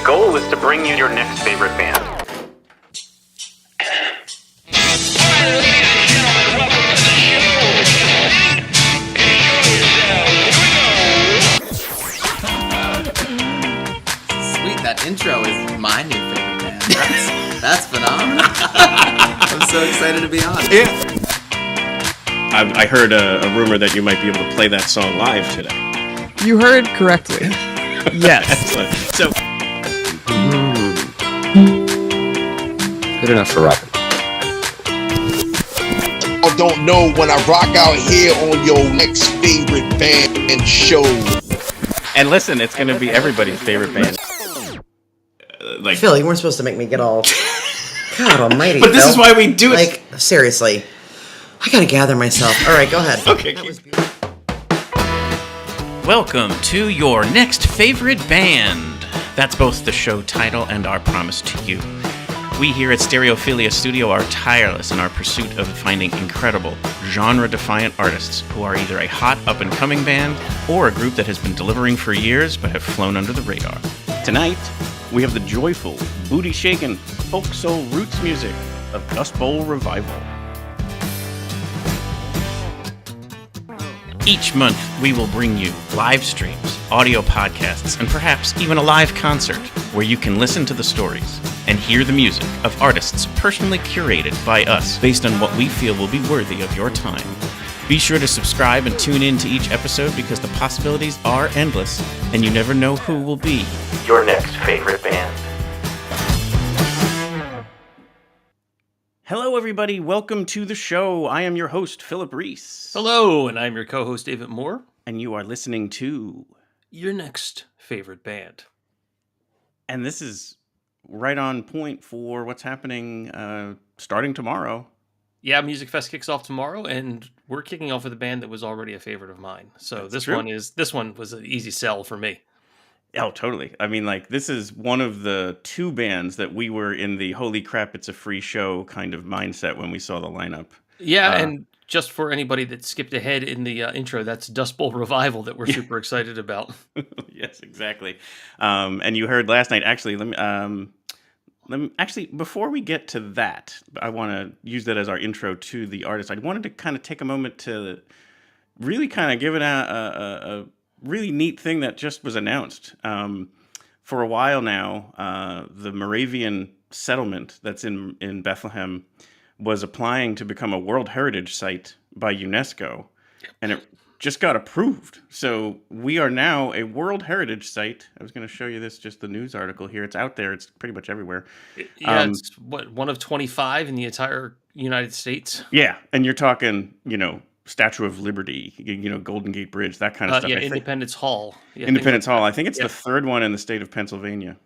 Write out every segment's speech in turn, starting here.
goal is to bring you your next favorite band. Sweet, that intro is my new favorite band. That's phenomenal. I'm so excited to be on. Yeah. I heard a rumor that you might be able to play that song live today. You heard correctly. Yes. Excellent. So, good enough for Robin. I don't know when I rock out here on your next favorite band and show. and listen, it's going to be everybody's favorite band. Phil, you weren't supposed to make me get all... God almighty, But this Phil. is why we do it. Like, seriously. I gotta gather myself. All right, go ahead. Okay. Welcome to your next favorite band. That's both the show title and our promise to you. We here at Stereophilia Studio are tireless in our pursuit of finding incredible, genre-defiant artists who are either a hot up-and-coming band or a group that has been delivering for years but have flown under the radar. Tonight, we have the joyful, booty-shaking, folk soul roots music of Dustbowl Revival. Each month, we will bring you live streams, audio podcasts, and perhaps even a live concert where you can listen to the stories and hear the music of artists personally curated by us based on what we feel will be worthy of your time. Be sure to subscribe and tune in to each episode because the possibilities are endless and you never know who will be Your next favorite band. Hello, everybody. Welcome to the show. I am your host, Philip Reese. Hello, and I'm your co-host, David Moore. And you are listening to... Your next favorite band. And this is right on point for what's happening starting tomorrow. Yeah, Musikfest kicks off tomorrow, and we're kicking off with a band that was already a favorite of mine. So That's this one was an easy sell for me. Oh, totally. I mean, like, this is one of the two bands that we were in the holy crap, it's a free show kind of mindset when we saw the lineup. Yeah, and just for anybody that skipped ahead in the intro, that's Dustbowl Revival that we're super excited about. Yes, exactly. And you heard last night, actually, actually, before we get to that, I want to use that as our intro to the artist. I wanted to kind of take a moment to really kind of give it a really neat thing that just was announced. For a while now, the Moravian settlement that's in Bethlehem was applying to become a World Heritage Site by UNESCO, and it just got approved. So we are now a World Heritage Site. I was going to show you this, just the news article here. It's out there. It's pretty much everywhere. Yeah, it's one of 25 in the entire United States. Yeah, and you're talking, Statue of Liberty, Golden Gate Bridge, that kind of stuff. Yeah, Independence Hall. Yeah, Independence Hall. I think it's the third one in the state of Pennsylvania.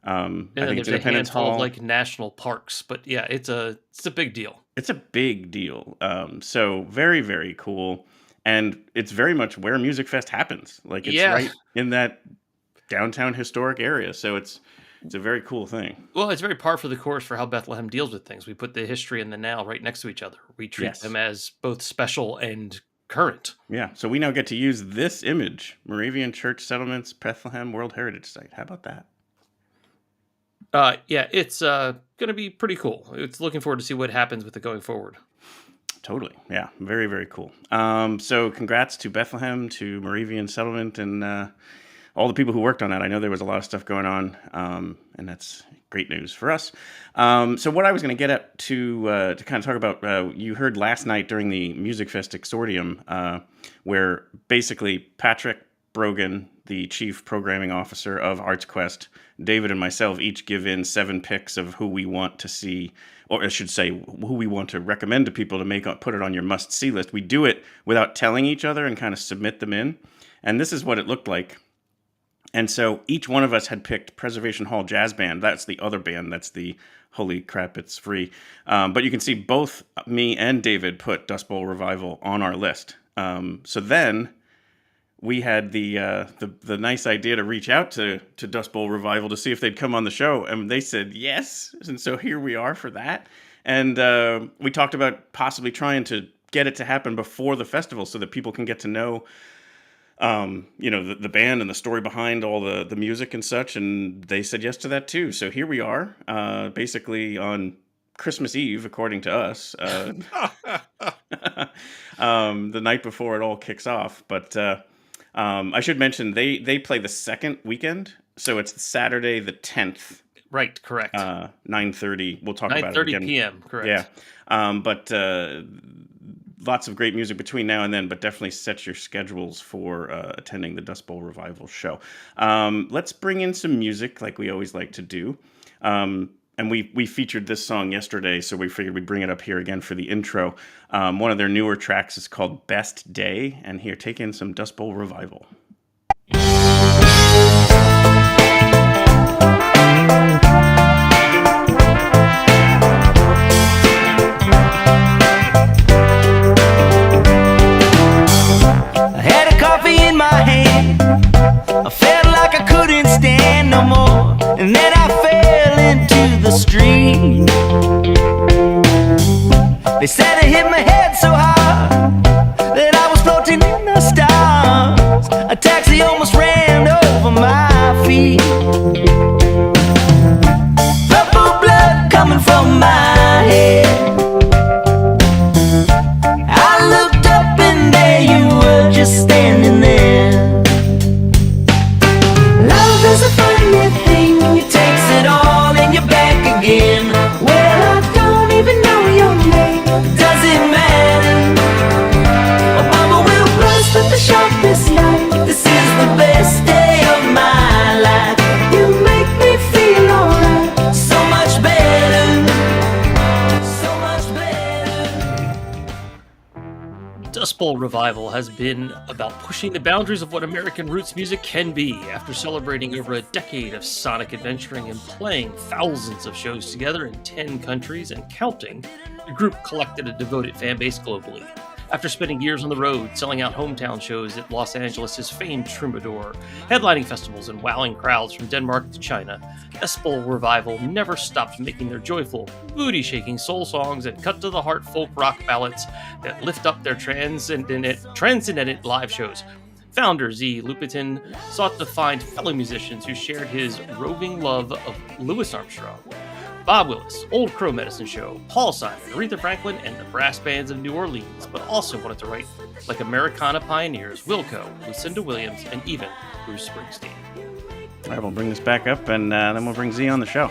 I think there's it's Independence a handful Hall. of like national parks, but yeah, it's a big deal. It's a big deal. So very, very cool. And it's very much where Musikfest happens. Like, it's right in that downtown historic area. So it's a very cool thing. Well, it's very par for the course for how Bethlehem deals with things. We put the history and the now right next to each other. We treat them as both special and current. Yeah, so we now get to use this image, Moravian Church Settlements, Bethlehem World Heritage Site. How about that? Yeah, it's going to be pretty cool. It's looking forward to see what happens with it going forward. Totally. Yeah, very, very cool. So congrats to Bethlehem, to Moravian Settlement, and all the people who worked on that. I know there was a lot of stuff going on, and that's great news for us. So what I was going to get at to kind of talk about, you heard last night during the Musikfest Exordium, where basically Patrick Brogan, the chief programming officer of ArtsQuest, David and myself each give in 7 picks of who we want to see, or I should say, who we want to recommend to people to put it on your must-see list. We do it without telling each other and kind of submit them in. And this is what it looked like. And so each one of us had picked Preservation Hall Jazz Band. That's the other band. That's the holy crap, it's free. But you can see both me and David put Dustbowl Revival on our list. So then we had the nice idea to reach out to Dustbowl Revival to see if they'd come on the show, and they said yes. And so here we are for that. And we talked about possibly trying to get it to happen before the festival so that people can get to know the band and the story behind all the music and such, and they said yes to that too. So here we are, basically on Christmas Eve, according to us, the night before it all kicks off. But I should mention they play the second weekend, so it's Saturday the 10th. Right, correct. 9:30. We'll talk about it 9:30 again. p.m. Correct. Yeah, but lots of great music between now and then. But definitely set your schedules for attending the Dustbowl Revival show. Let's bring in some music, like we always like to do. And we featured this song yesterday, so we figured we'd bring it up here again for the intro. One of their newer tracks is called Best Day, and here, take in some Dustbowl Revival. I had a coffee in my hand. I felt like I couldn't stand no more, and then I fell into the street. They said I hit my head so hard that I was floating in the stars. A taxi almost ran over my feet. Purple blood coming from my head. I looked up and there you were, just standing there. Love is a funny thing, it takes it all and you're back again. Well, I don't even know your name, does it matter? Obama will burst with the sharpest knife. This is the best day of my life. You make me feel alright, so much better, so much better. Dustbowl Revival has been about pushing the boundaries of what American roots music can be. After celebrating over a decade of sonic adventuring and playing thousands of shows together in 10 countries and counting, the group collected a devoted fan base globally. After spending years on the road, selling out hometown shows at Los Angeles' famed Troubadour, headlining festivals and wowing crowds from Denmark to China, Dustbowl Revival never stopped making their joyful, booty-shaking soul songs and cut-to-the-heart folk rock ballads that lift up their transcendent live shows. Founder Z. Lupetin sought to find fellow musicians who shared his roving love of Louis Armstrong. Bob Willis, Old Crow Medicine Show, Paul Simon, Aretha Franklin, and the brass bands of New Orleans, but also wanted to write like Americana pioneers Wilco, Lucinda Williams, and even Bruce Springsteen. All right, we'll bring this back up, and then we'll bring Z on the show.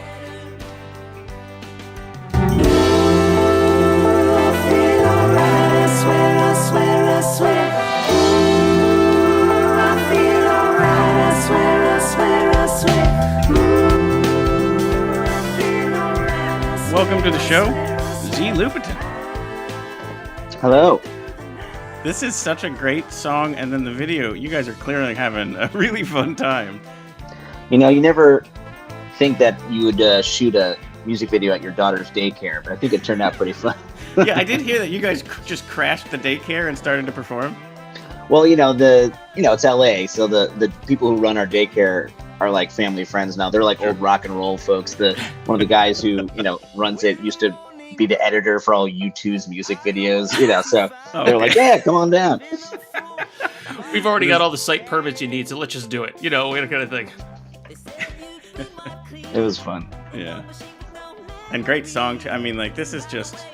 Welcome to the show, Z. Lupetin. Hello. This is such a great song, and then the video, you guys are clearly having a really fun time. You know, you never think that you would shoot a music video at your daughter's daycare, but I think it turned out pretty fun. Yeah, I did hear that you guys just crashed the daycare and started to perform. Well, it's LA, so the people who run our daycare are like family friends now. They're like old rock and roll folks. One of the guys who, runs it used to be the editor for all U2's music videos, so they're like, yeah, come on down. We've already got all the site permits you need, so let's just do it, kind of thing. It was fun. Yeah. And great song. I mean, like, this is just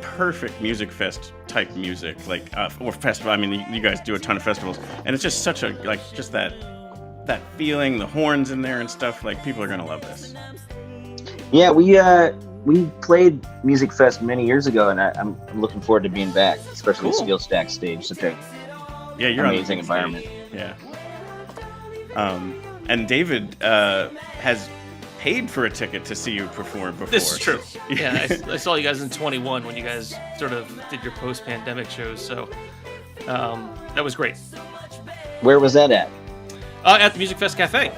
perfect Musikfest type music, or festival. I mean, you guys do a ton of festivals, and it's just such just that feeling, the horns in there and stuff. Like, people are gonna love this. Yeah, we played Musikfest many years ago, and I'm looking forward to being back, especially the Steel Stack stage. Such a amazing environment. Stage. Yeah. And David has paid for a ticket to see you perform before. This is true. Yeah, I saw you guys in 21 when you guys sort of did your post-pandemic shows, so that was great. Where was that at? At the Musikfest Cafe.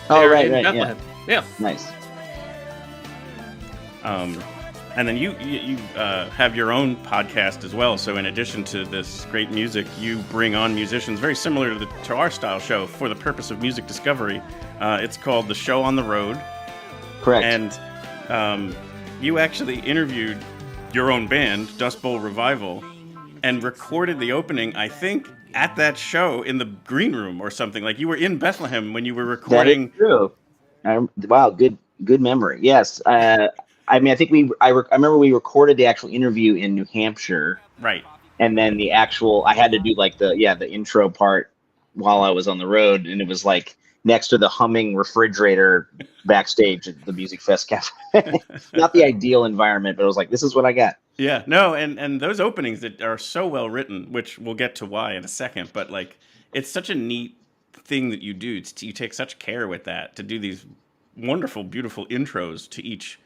Oh, right, Bethlehem. Yeah. Nice. And then you have your own podcast as well. So in addition to this great music, you bring on musicians very similar to our style show for the purpose of music discovery. It's called The Show on the Road. Correct. And you actually interviewed your own band, Dustbowl Revival, and recorded the opening, I think, at that show in the green room or something. Like you were in Bethlehem when you were That is recording. true. Wow, good memory. Yes. I mean, I think I remember we recorded the actual interview in New Hampshire, Right. and then I had to do like the intro part while I was on the road, and it was like next to the humming refrigerator backstage at the Musikfest Cafe. Not the ideal environment, but it was like, this is what I got. Yeah, no, and those openings that are so well written, which we'll get to why in a second, but like it's such a neat thing that you do. You take such care with that to do these wonderful, beautiful intros to each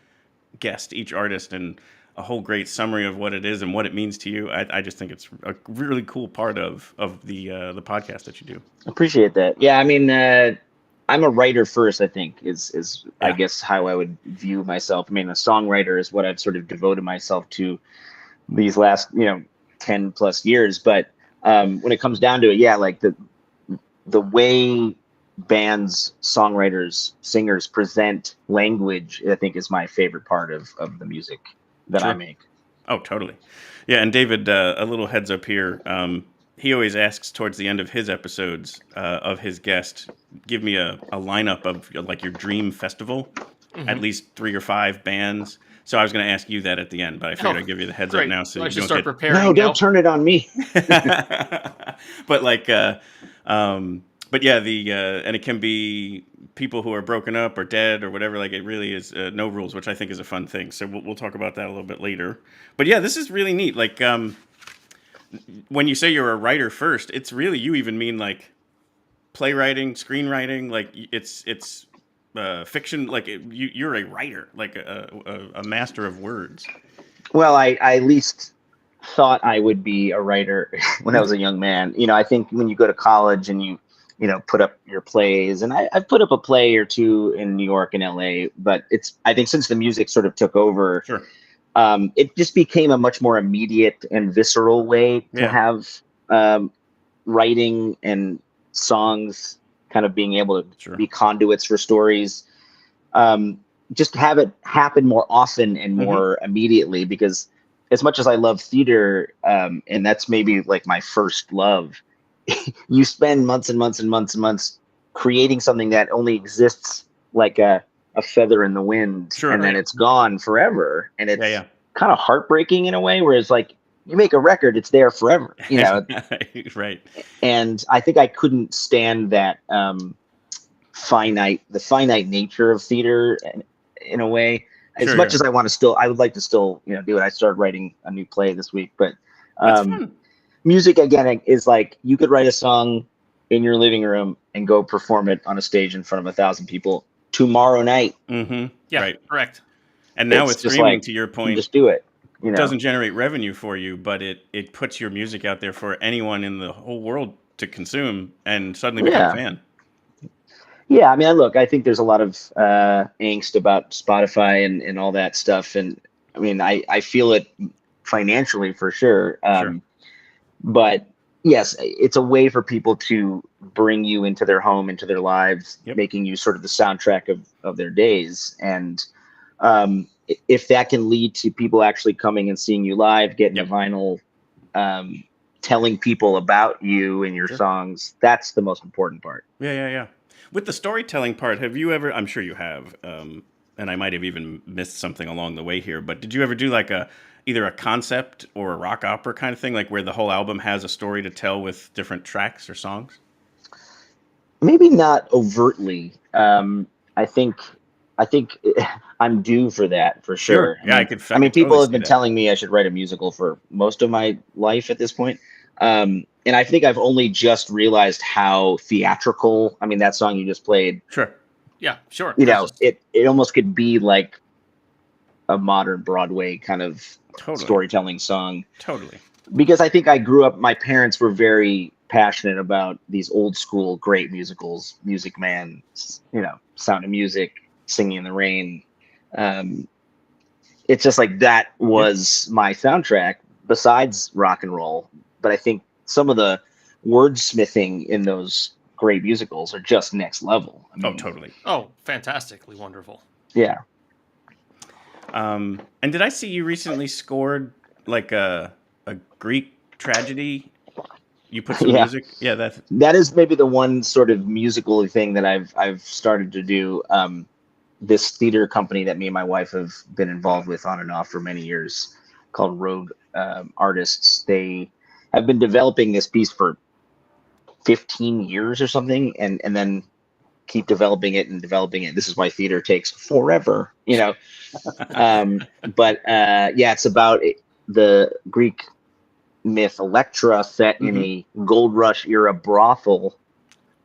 guest, each artist, and a whole great summary of what it is and what it means to you. I just think it's a really cool part of the podcast that you do. Appreciate that. Yeah, I mean, I'm a writer first, I think, is I guess how I would view myself. I mean, a songwriter is what I've sort of devoted myself to these last, 10 plus years. But when it comes down to it, yeah, like the way bands, songwriters, singers present language, I think is my favorite part of the music that I make. Oh, totally. Yeah, and David, a little heads up here. He always asks towards the end of his episodes of his guest, give me a lineup of like your dream festival, at least 3 or 5 bands. So I was going to ask you that at the end, but I figured I'd give you the heads up now. So I you should don't start get... preparing. No, don't turn it on me. But like, but yeah, and it can be people who are broken up or dead or whatever. Like it really is no rules, which I think is a fun thing. So we'll talk about that a little bit later. But yeah, this is really neat. Like, when you say you're a writer first, it's really, you even mean like playwriting, screenwriting, like it's fiction. Like you're a writer, like a master of words. Well, I at least thought I would be a writer when I was a young man. I think when you go to college and you put up your plays, and I've put up a play or two in New York and LA, but I think since the music sort of took over, sure. It just became a much more immediate and visceral way to have writing and songs kind of being able to be conduits for stories. Just have it happen more often and more immediately, because as much as I love theater, and that's maybe like my first love, you spend months and months and months and months creating something that only exists like a feather in the wind, and then it's gone forever. And it's kind of heartbreaking in a way, whereas like you make a record, it's there forever, Right. And I think I couldn't stand that finite nature of theater in a way. As much as I would like to still do it. I started writing a new play this week, but music again is like you could write a song in your living room and go perform it on a stage in front of 1,000 people tomorrow night. Yeah, right. Correct. And now with streaming, to your point, just do it. It doesn't generate revenue for you, but it puts your music out there for anyone in the whole world to consume and suddenly become a fan. Yeah, I mean, I think there's a lot of angst about Spotify and all that stuff, and I mean, I feel it financially for sure. But yes, it's a way for people to bring you into their home, into their lives, making you sort of the soundtrack of their days. And if that can lead to people actually coming and seeing you live, getting a vinyl, telling people about you and your songs, that's the most important part. Yeah. With the storytelling part, have you ever, I'm sure you have, and I might have even missed something along the way here, but did you ever do like either a concept or a rock opera kind of thing, like where the whole album has a story to tell with different tracks or songs? Maybe not overtly. I think I'm due for that for sure. Yeah, I mean, people have been telling me I should write a musical for most of my life at this point. And I think I've only just realized how theatrical. I mean, that song you just played. Sure. Yeah, sure. It almost could be like a modern Broadway kind of storytelling song. Totally. Because I think I grew up, my parents were very passionate about these old school great musicals, Music Man, Sound of Music, Singing in the Rain. It's just like that was my soundtrack besides rock and roll. But I think some of the wordsmithing in those great musicals are just next level. I mean, totally. Oh, fantastically wonderful. Yeah. And did I see you recently scored like a Greek tragedy You put some Yeah. music. Yeah, that's That is maybe the one sort of musical thing that I've started to do. This theater company that me and my wife have been involved with on and off for many years, called Rogue Artists. They have been developing this piece for 15 years or something, and then keep developing it and developing it. This is why theater takes forever, you know. But yeah, it's about the Greek myth Electra set in a gold rush era brothel.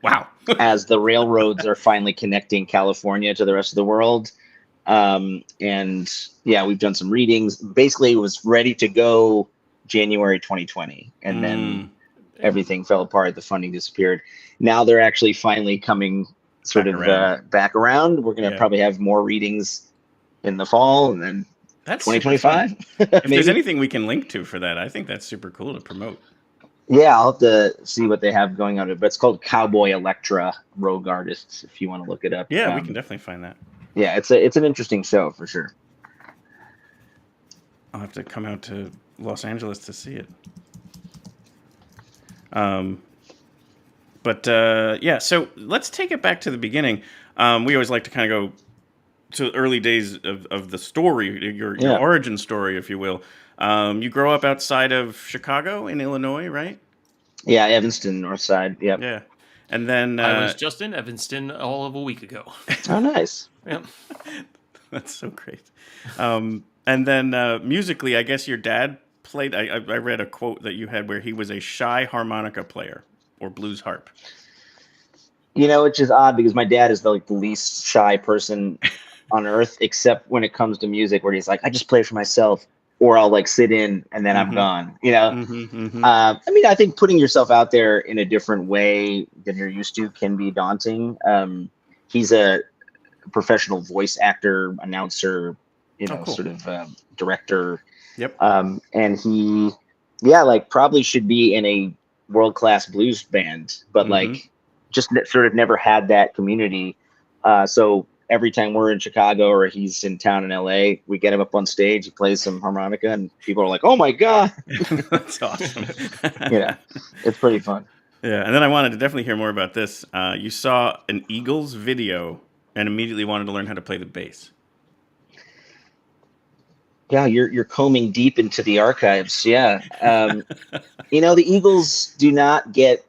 wow. As the railroads are finally connecting California to the rest of the world. And yeah, we've done some readings. Basically, it was ready to go January 2020, and then everything fell apart. The funding disappeared. Now they're actually finally coming back around. We're going to probably have more readings in the fall, and then That's 2025. If there's anything we can link to for that, I think that's super cool to promote. Yeah, I'll have to see what they have going on. But it's called Cowboy Electra Rogue Artists, if you want to look it up. Yeah, we can definitely find that. Yeah, it's an interesting show for sure. I'll have to come out to Los Angeles to see it. Yeah, so let's take it back to the beginning. We always like to kind of go to the early days of the story, your origin story, if you will. You grow up outside of Chicago in Illinois, right? Yeah, Evanston, North Side. Yep. Yeah. And then I was just in Evanston all of a week ago. Oh, nice. Yep. That's so great. And then musically, I guess your dad played. I read a quote that you had where he was a shy harmonica player or blues harp. You know, it's just odd because my dad is the least shy person on earth, except when it comes to music, where he's like, I just play for myself, or I'll like sit in and then I'm gone. You know, I mean, I think putting yourself out there in a different way than you're used to can be daunting. He's a professional voice actor, announcer, sort of director. Yep. And he, like probably should be in a world-class blues band, but like just sort of never had that community. So every time we're in Chicago or he's in town in LA, we get him up on stage, he plays some harmonica, and people are like, oh my God. That's awesome. It's pretty fun. Yeah. And then I wanted to definitely hear more about this. You saw an Eagles video and immediately wanted to learn how to play the bass. Yeah, you're combing deep into the archives. Yeah. The Eagles do not get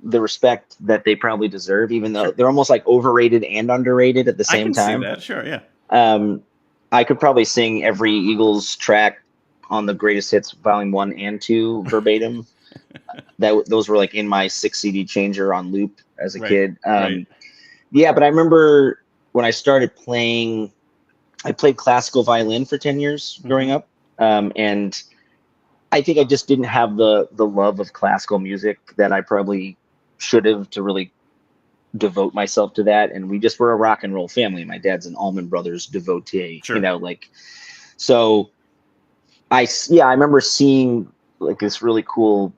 the respect that they probably deserve, even though they're almost like overrated and underrated at the same time. I can see that, sure, yeah. I could probably sing every Eagles track on the Greatest Hits Volume 1 and 2 verbatim. Those were like in my 6 CD changer on loop as a kid. Yeah, but I remember when I started playing, I played classical violin for 10 years growing up. And I think I just didn't have the love of classical music that I probably should have to really devote myself to that. And we just were a rock and roll family. My dad's an Allman Brothers devotee, so I remember seeing like this really cool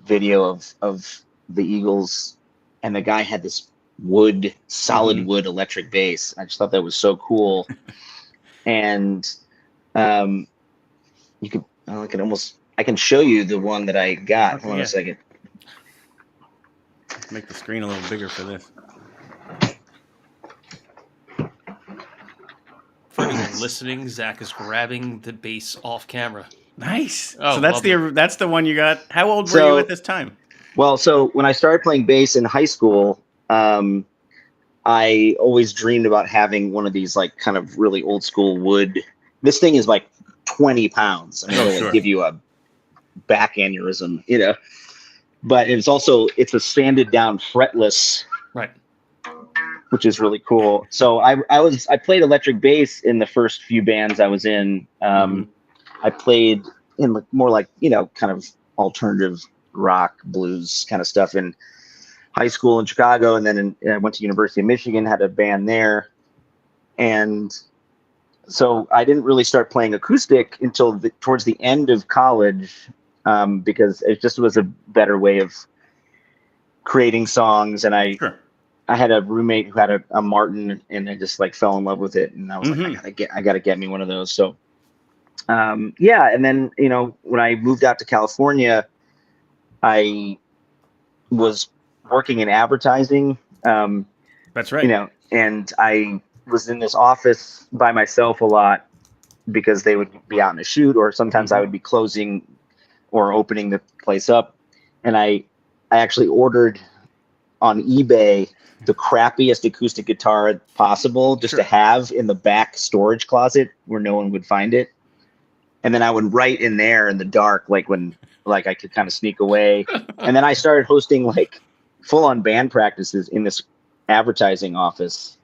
video of the Eagles, and the guy had this solid wood electric bass. I just thought that was so cool. And you could, I can show you the one that I got. Hold on a second. Make the screen a little bigger for this. For anyone listening, Zach is grabbing the bass off camera. Nice. Oh, so that's the one you got. How old were you at this time? Well, so when I started playing bass in high school, I always dreamed about having one of these like kind of really old school wood. This thing is like 20 pounds. I mean, it'll give you a back aneurysm, but it's a sanded down fretless, right, which is really cool. So I played electric bass in the first few bands I was in. I played in more like, kind of alternative rock, blues kind of stuff in high school in Chicago. And then I went to University of Michigan, had a band there. And so I didn't really start playing acoustic until towards the end of college, because it just was a better way of creating songs. And I had a roommate who had a Martin, and I just like fell in love with it. And I was like, I gotta get me one of those. So, and then, when I moved out to California, I was working in advertising. That's right. You know, and I was in this office by myself a lot because they would be out in a shoot, or sometimes I would be closing or opening the place up. And I actually ordered on eBay the crappiest acoustic guitar possible just to have in the back storage closet where no one would find it. And then I would write in there in the dark, like I could kind of sneak away. And then I started hosting like full on band practices in this advertising office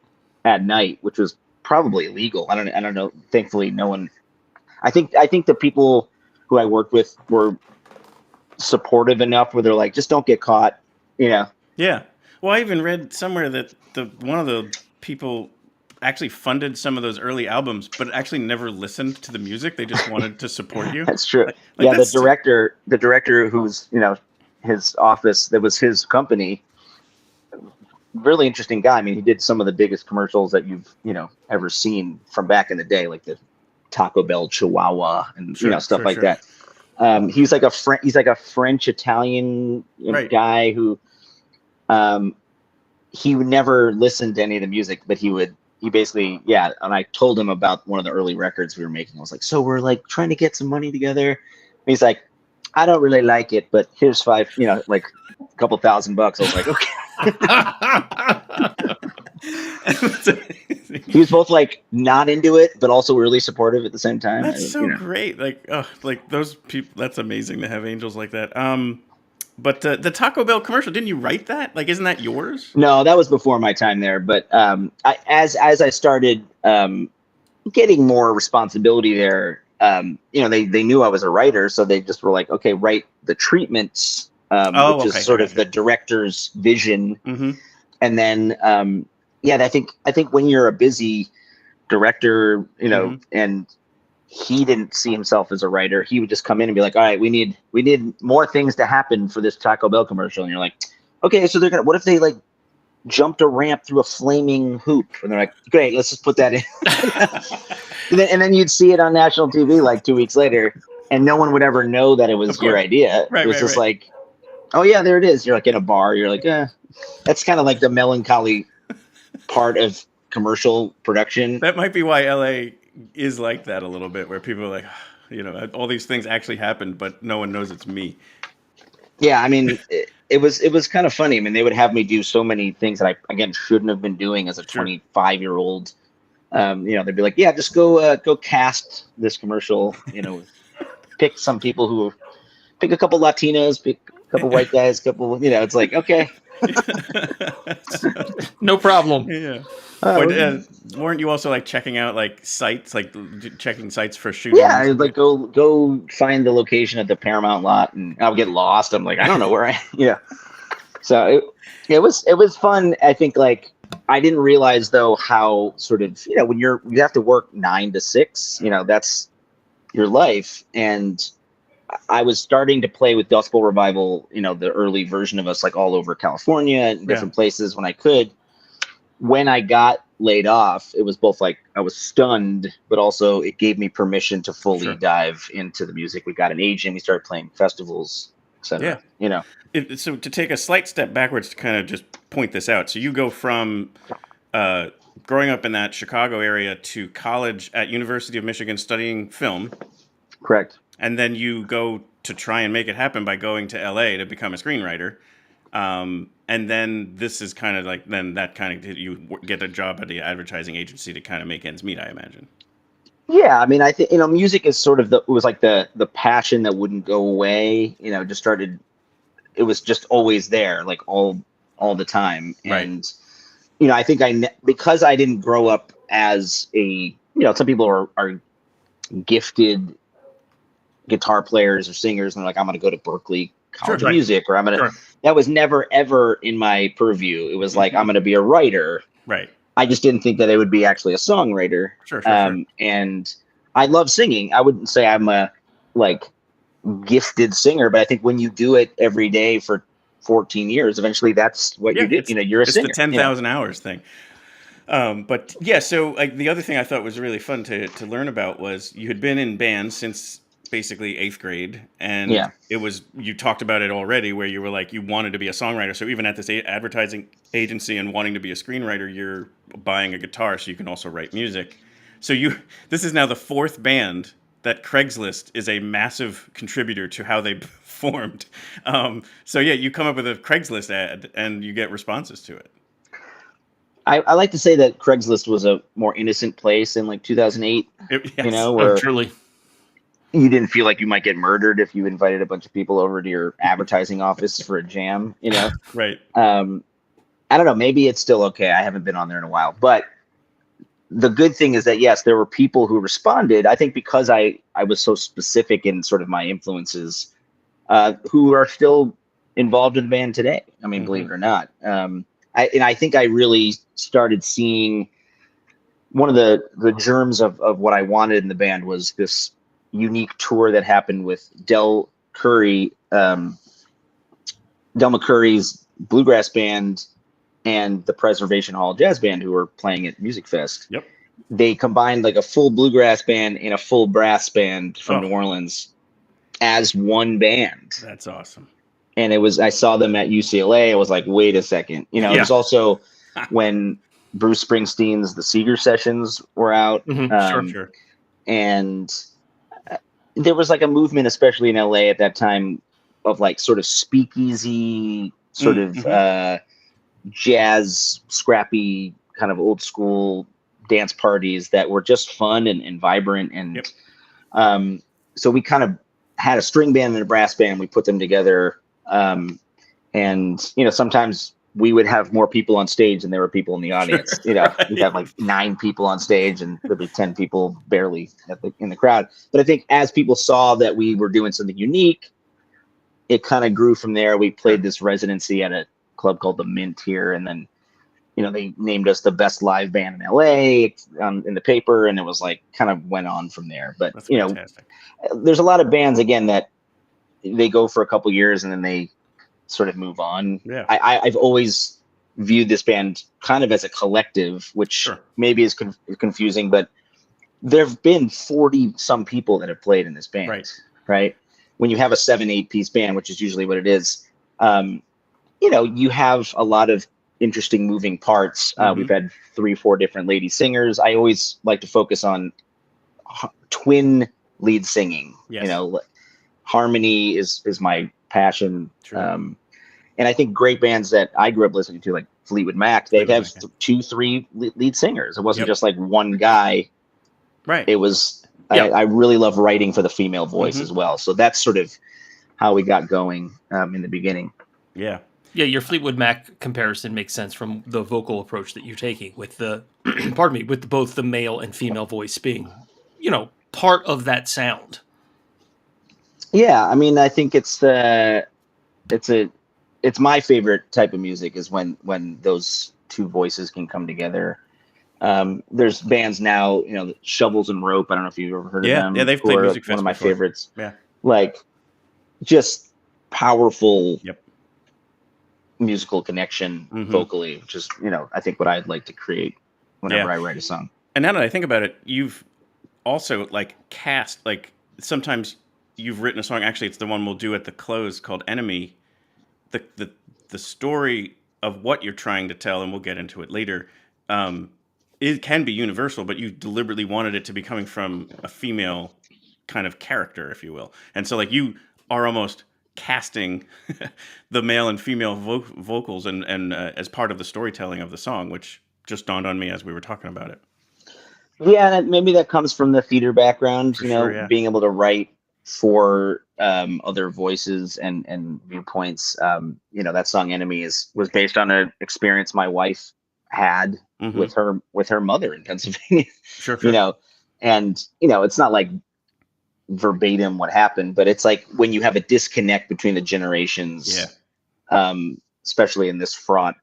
at night, which was probably illegal. I don't know. Thankfully, no one. I think the people who I worked with were supportive enough where they're like, just don't get caught, you know. Yeah. Well, I even read somewhere that one of the people actually funded some of those early albums, but actually never listened to the music. They just wanted to support you. That's true. Like Yeah, that's the director who's, you know, his office, that was his company. Really interesting guy. I mean, he did some of the biggest commercials that you've, you know, ever seen from back in the day, like the Taco Bell Chihuahua and you know, stuff like that. He's like a French Italian guy who he would never listen to any of the music, but he basically, yeah. And I told him about one of the early records we were making. I was like, so we're like trying to get some money together. And he's like, I don't really like it, but here's $5, you know, like a couple $1,000. I was like, okay. He was both like not into it, but also really supportive at the same time. That's so great. Like those people, that's amazing to have angels like that. But the Taco Bell commercial, didn't you write that? Like, isn't that yours? No, that was before my time there. But as I started getting more responsibility there, you know, they knew I was a writer, so they just were like, okay, write the treatments, which is sort of the director's vision. Mm-hmm. And then, yeah, I think when you're a busy director, you know, and he didn't see himself as a writer, he would just come in and be like, all right, we need more things to happen for this Taco Bell commercial. And you're like, okay, so what if they like jumped a ramp through a flaming hoop? And they're like, great, let's just put that in. and then you'd see it on national TV like 2 weeks later, and no one would ever know that it was your idea. It was just like, oh yeah, there it is. You're like in a bar. You're like, that's kind of like the melancholy part of commercial production. That might be why LA is like that a little bit, where people are like, you know, all these things actually happened, but no one knows it's me. Yeah, I mean, it was kind of funny. I mean, they would have me do so many things that I, again, shouldn't have been doing as a 25-year-old. You know, they'd be like, yeah, just go cast this commercial, you know, pick some people pick a couple Latinos, pick a couple white guys, you know, it's like, okay. No problem. Yeah. Weren't you also like checking out like sites, like checking sites for shooting? Yeah, I'd like go find the location at the Paramount lot, and I'll get lost. I'm like, I don't know where So it was fun. I think like I didn't realize though how sort of, you know, when you have to work 9 to 6, you know, that's your life. And I was starting to play with Dustbowl Revival, you know, the early version of us, like all over California and different places when I could. When I got laid off, it was both like I was stunned, but also it gave me permission to fully dive into the music. We got an agent, we started playing festivals, etc. Yeah. You know. So to take a slight step backwards to kind of just point this out. So you go from growing up in that Chicago area to college at University of Michigan studying film. Correct. And then you go to try and make it happen by going to LA to become a screenwriter. And then this is kind of like, then that kind of, you get a job at the advertising agency to kind of make ends meet, I imagine. Yeah, I mean, I think, you know, music is sort of it was like the passion that wouldn't go away, you know, just started, it was just always there, like all the time. And, you know, I think because I didn't grow up as you know, some people are gifted guitar players or singers and they're like, I'm going to go to Berklee College of Music, or I'm going to, that was never ever in my purview. It was like, I'm going to be a writer. Right. I just didn't think that I would be actually a songwriter. Sure. And I love singing. I wouldn't say I'm a like gifted singer, but I think when you do it every day for 14 years, eventually that's what you do. You know, you're a singer. It's the 10,000 hours thing. But yeah, so like the other thing I thought was really fun to learn about was you had been in bands since basically 8th grade, and Yeah. it was, you talked about it already, where you were like, you wanted to be a songwriter. So even at this advertising agency and wanting to be a screenwriter, you're buying a guitar so you can also write music. So this is now the 4th band that Craigslist is a massive contributor to how they formed. So yeah, you come up with a Craigslist ad and you get responses to it. I like to say that Craigslist was a more innocent place in like 2008, Yes. you know, where Truly. you didn't feel like you might get murdered if you invited a bunch of people over to your advertising office for a jam, you know? Right. I don't know. Maybe it's still okay. I haven't been on there in a while. But the good thing is that, yes, there were people who responded. I think because I was so specific in sort of my influences, who are still involved in the band today. I mean, believe it or not. I think I really started seeing one of the germs of what I wanted in the band was this unique tour that happened with Del McCurry's bluegrass band and the Preservation Hall Jazz Band, who were playing at Musikfest. Yep. They combined like a full bluegrass band and a full brass band from New Orleans as one band. That's awesome. And I saw them at UCLA. I was like, wait a second. You know, it was also when Bruce Springsteen's The Seeger Sessions were out. Sure. And there was like a movement, especially in LA at that time, of like sort of speakeasy, sort of jazz, scrappy, kind of old school dance parties that were just fun and vibrant. And so we kind of had a string band and a brass band. We put them together. And, you know, sometimes we would have more people on stage than there were people in the audience. You know, we'd have like 9 people on stage and there'd be 10 people barely in the crowd. But I think as people saw that we were doing something unique, it kind of grew from there. We played this residency at a club called the Mint here. And then, you know, they named us the best live band in LA in the paper. And it was like, kind of went on from there. But, That's you fantastic. know, there's a lot of bands, again, that they go for a couple years and then they sort of move on. Yeah. I've always viewed this band kind of as a collective, which maybe is confusing, but there've been 40 some people that have played in this band, right? When you have a 7-8 piece band, which is usually what it is, you know, you have a lot of interesting moving parts. We've had 3-4 different lady singers. I always like to focus on twin lead singing. You know, harmony is my passion. And I think great bands that I grew up listening to, like Fleetwood Mac, they'd have 2-3 lead singers. It wasn't just like one guy. Right. It was, I really love writing for the female voice as well. So that's sort of how we got going in the beginning. Yeah, your Fleetwood Mac comparison makes sense from the vocal approach that you're taking with the, pardon me, with both the male and female voice being, you know, part of that sound. Yeah, I mean, I think it's my favorite type of music is when those two voices can come together. There's bands now, you know, Shovels and Rope. I don't know if you've ever heard of them. Yeah, they've played Musikfest one of my before. favorites. Yeah, like just powerful musical connection vocally, which is, you know, I think what I'd like to create whenever I write a song. And now that I think about it, you've also like cast, like sometimes you've written a song. Actually, it's the one we'll do at the close called Enemy. The story of what you're trying to tell, and we'll get into it later, it can be universal, but you deliberately wanted it to be coming from a female kind of character, if you will. And so like you are almost casting the male and female vocals and as part of the storytelling of the song, which just dawned on me as we were talking about it. Yeah, and maybe that comes from the theater background, being able to write for other voices and viewpoints. That song Enemy was based on an experience my wife had with her mother in Pennsylvania. Sure. And it's not like verbatim what happened, but it's like when you have a disconnect between the generations, especially in this fraught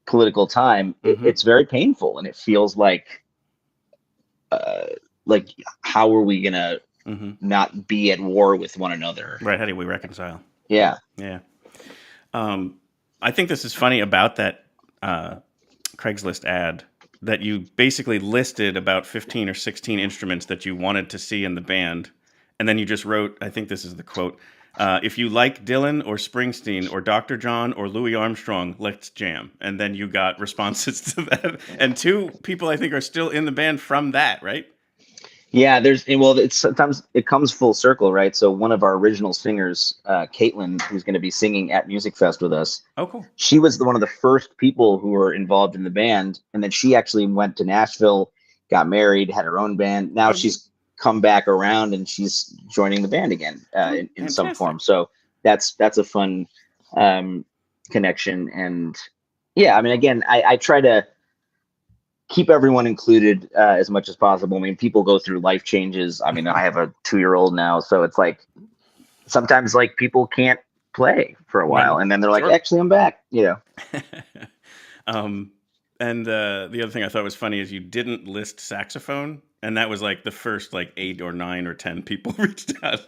political time, it's very painful, and it feels like how are we gonna not be at war with one another? Right. How do we reconcile? Yeah. I think this is funny about that Craigslist ad that you basically listed about 15 or 16 instruments that you wanted to see in the band. And then you just wrote, I think this is the quote, if you like Dylan or Springsteen or Dr. John or Louis Armstrong, let's jam. And then you got responses to that. And 2 people I think are still in the band from that, right? Yeah, it's sometimes it comes full circle, right? So one of our original singers, Caitlin, who's going to be singing at Musikfest with us. Oh, cool. She was one of the first people who were involved in the band, and then she actually went to Nashville, got married, had her own band. Now she's come back around and she's joining the band again in some form. So that's a fun connection. And yeah, I mean, again, I try to keep everyone included as much as possible. I mean, people go through life changes. I mean, I have a 2-year-old now, so it's like sometimes like people can't play for a while, and then they're like, actually, I'm back. You know. And the other thing I thought was funny is you didn't list saxophone, and that was like the first like 8 or 9 or 10 people reached out.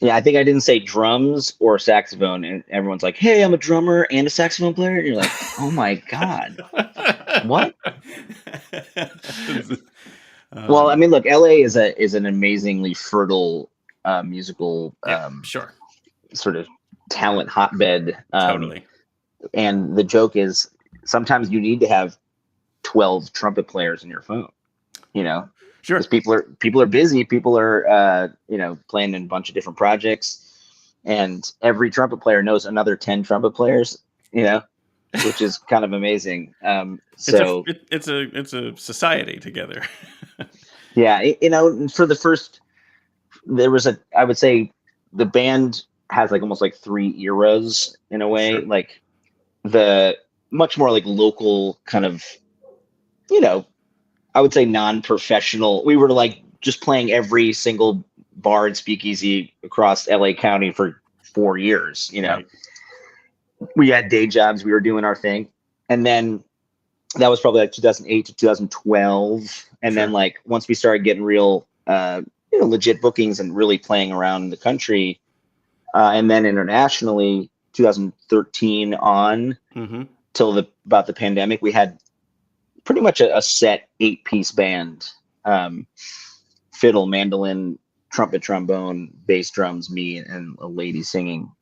Yeah, I think I didn't say drums or saxophone, and everyone's like, "Hey, I'm a drummer and a saxophone player." And you're like, "Oh my god, what?" Well, I mean, look, LA is an amazingly fertile musical, sort of talent hotbed. Totally. And the joke is, sometimes you need to have 12 trumpet players in your phone. You know. Sure. Because people are busy. People are, playing in a bunch of different projects, and every trumpet player knows another 10 trumpet players. You know, which is kind of amazing. So it's a society together. Yeah, for the first, I would say the band has like almost like 3 eras in a way, Sure. like the much more like local kind of, I would say non-professional. We were like just playing every single bar and speakeasy across LA County for 4 years. Right. We had day jobs. We were doing our thing. And then that was probably like 2008 to 2012. And then like once we started getting real, legit bookings and really playing around the country, and then internationally, 2013 on till about the pandemic, we had pretty much a set 8-piece band, fiddle, mandolin, trumpet, trombone, bass drums, me, and a lady singing,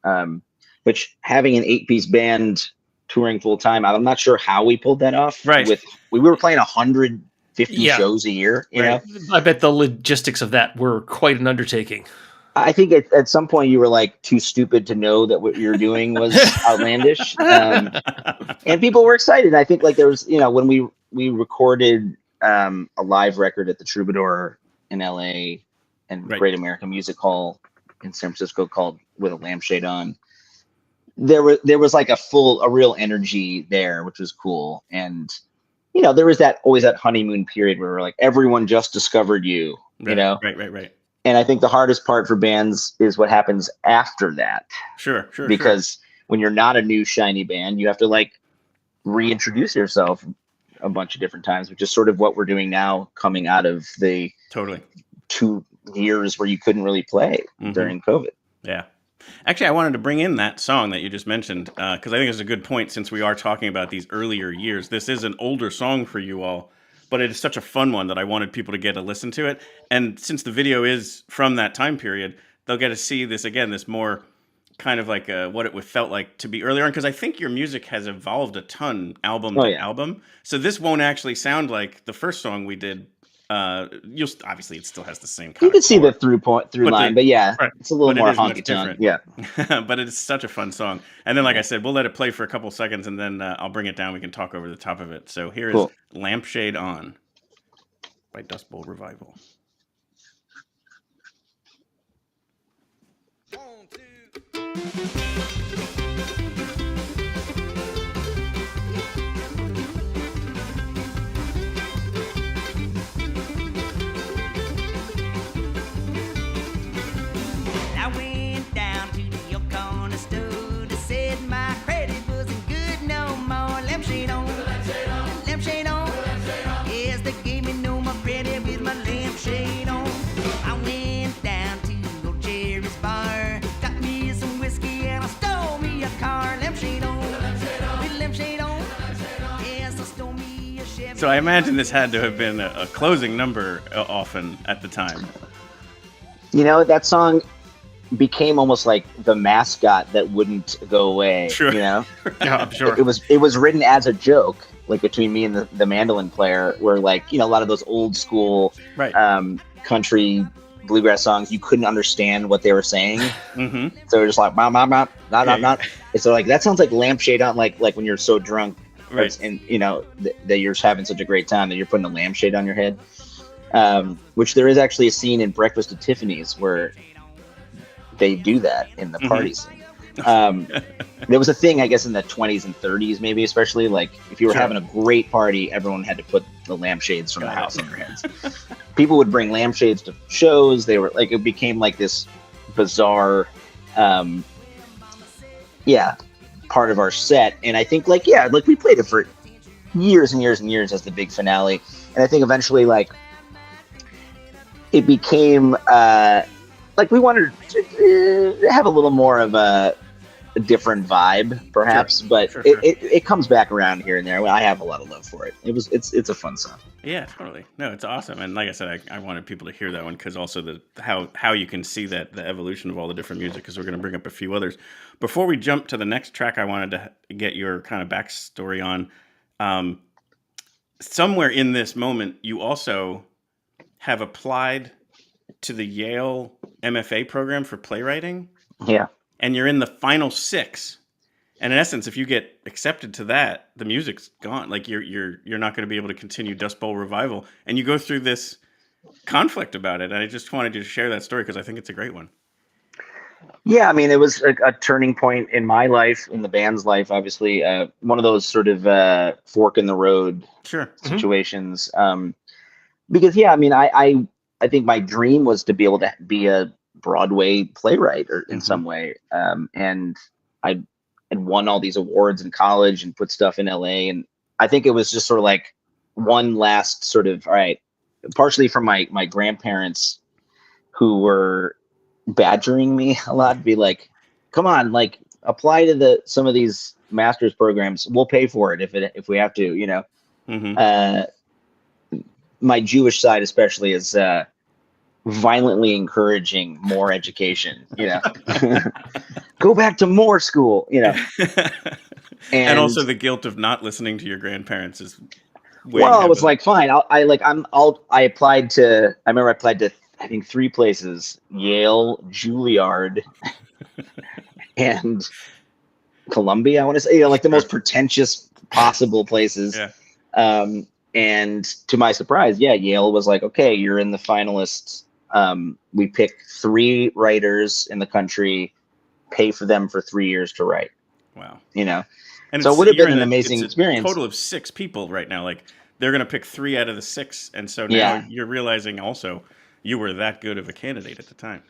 which having an 8-piece band touring full time, I'm not sure how we pulled that off. Right. We were playing 150 shows a year, you know? I bet the logistics of that were quite an undertaking. I think at some point you were like too stupid to know that what you're doing was outlandish. And people were excited. I think like there was, when we recorded a live record at the Troubadour in LA and Great American Music Hall in San Francisco called With a Lampshade On. There was like a real energy there, which was cool. And, there was always that honeymoon period where we're like, everyone just discovered you, Right. And I think the hardest part for bands is what happens after that. Sure. Because when you're not a new shiny band, you have to like reintroduce yourself a bunch of different times, which is sort of what we're doing now, coming out of the 2 years where you couldn't really play during COVID. Yeah. Actually, I wanted to bring in that song that you just mentioned because I think it's a good point since we are talking about these earlier years. This is an older song for you all, but it is such a fun one that I wanted people to get to listen to it. And since the video is from that time period, they'll get to see this again, this more kind of like what it felt like to be earlier on. Because I think your music has evolved a ton album to album. So this won't actually sound like the first song we did. You'll obviously it still has the same. You can see the through line, but yeah, it's a little more honky tonk. Yeah, but it's such a fun song. And then, like I said, we'll let it play for a couple seconds, and then I'll bring it down. We can talk over the top of it. So here is "Lampshade On" by Dustbowl Revival. I went down to old Jerry's bar, got me some whiskey and I stole So I imagine this had to have been a closing number often at the time. You know, that song became almost like the mascot that wouldn't go away. Sure. You know? Yeah, I'm sure. It was written as a joke, like between me and the mandolin player, where like, you know, a lot of those old school country bluegrass songs, you couldn't understand what they were saying. Mm-hmm. So we're just like, not. And so like, that sounds like lampshade on, like when you're so drunk, right? And you know that you're having such a great time that you're putting a lampshade on your head. Which there is actually a scene in Breakfast at Tiffany's where they do that in the party scene. There was a thing, I guess, in the 20s and 30s, maybe especially, like if you were having a great party, everyone had to put the lampshades from the house on their heads. People would bring lampshades to shows. They were like, it became like this bizarre, part of our set. And I think like we played it for years and years and years as the big finale. And I think eventually like it became like we wanted to have a little more of a different vibe, perhaps, but it comes back around here and there. I have a lot of love for it. It's a fun song. Yeah, totally. No, it's awesome. And like I said, I wanted people to hear that one because also how you can see that the evolution of all the different music, because we're going to bring up a few others. Before we jump to the next track, I wanted to get your kind of backstory on. Somewhere in this moment, you also have applied to the Yale MFA program for playwriting. Yeah. And you're in the final 6. And in essence, if you get accepted to that, the music's gone. Like you're not going to be able to continue Dustbowl Revival. And you go through this conflict about it. And I just wanted you to share that story because I think it's a great one. Yeah, I mean, it was a turning point in my life, in the band's life, obviously. One of those sort of fork in the road situations. Because, I mean, I think my dream was to be able to be a Broadway playwright or in some way. And I had won all these awards in college and put stuff in LA. And I think it was just sort of like one last sort of, all right, partially from my grandparents who were badgering me a lot, be like, come on, like apply to some of these master's programs. We'll pay for it if we have to, you know. My Jewish side especially is violently encouraging more education, you know. Go back to more school, you know. And also the guilt of not listening to your grandparents is well, I was like, fine, I applied to I think 3 places: Yale, Juilliard, and Columbia. I want to say, you know, like the most pretentious possible places. And to my surprise, Yale was like, okay, you're in the finalists. We pick 3 writers in the country, pay for them for 3 years to write. Wow. You know, and so it would have been an amazing experience. Total of 6 people right now. Like they're going to pick 3 out of the 6. And so now you're realizing also you were that good of a candidate at the time.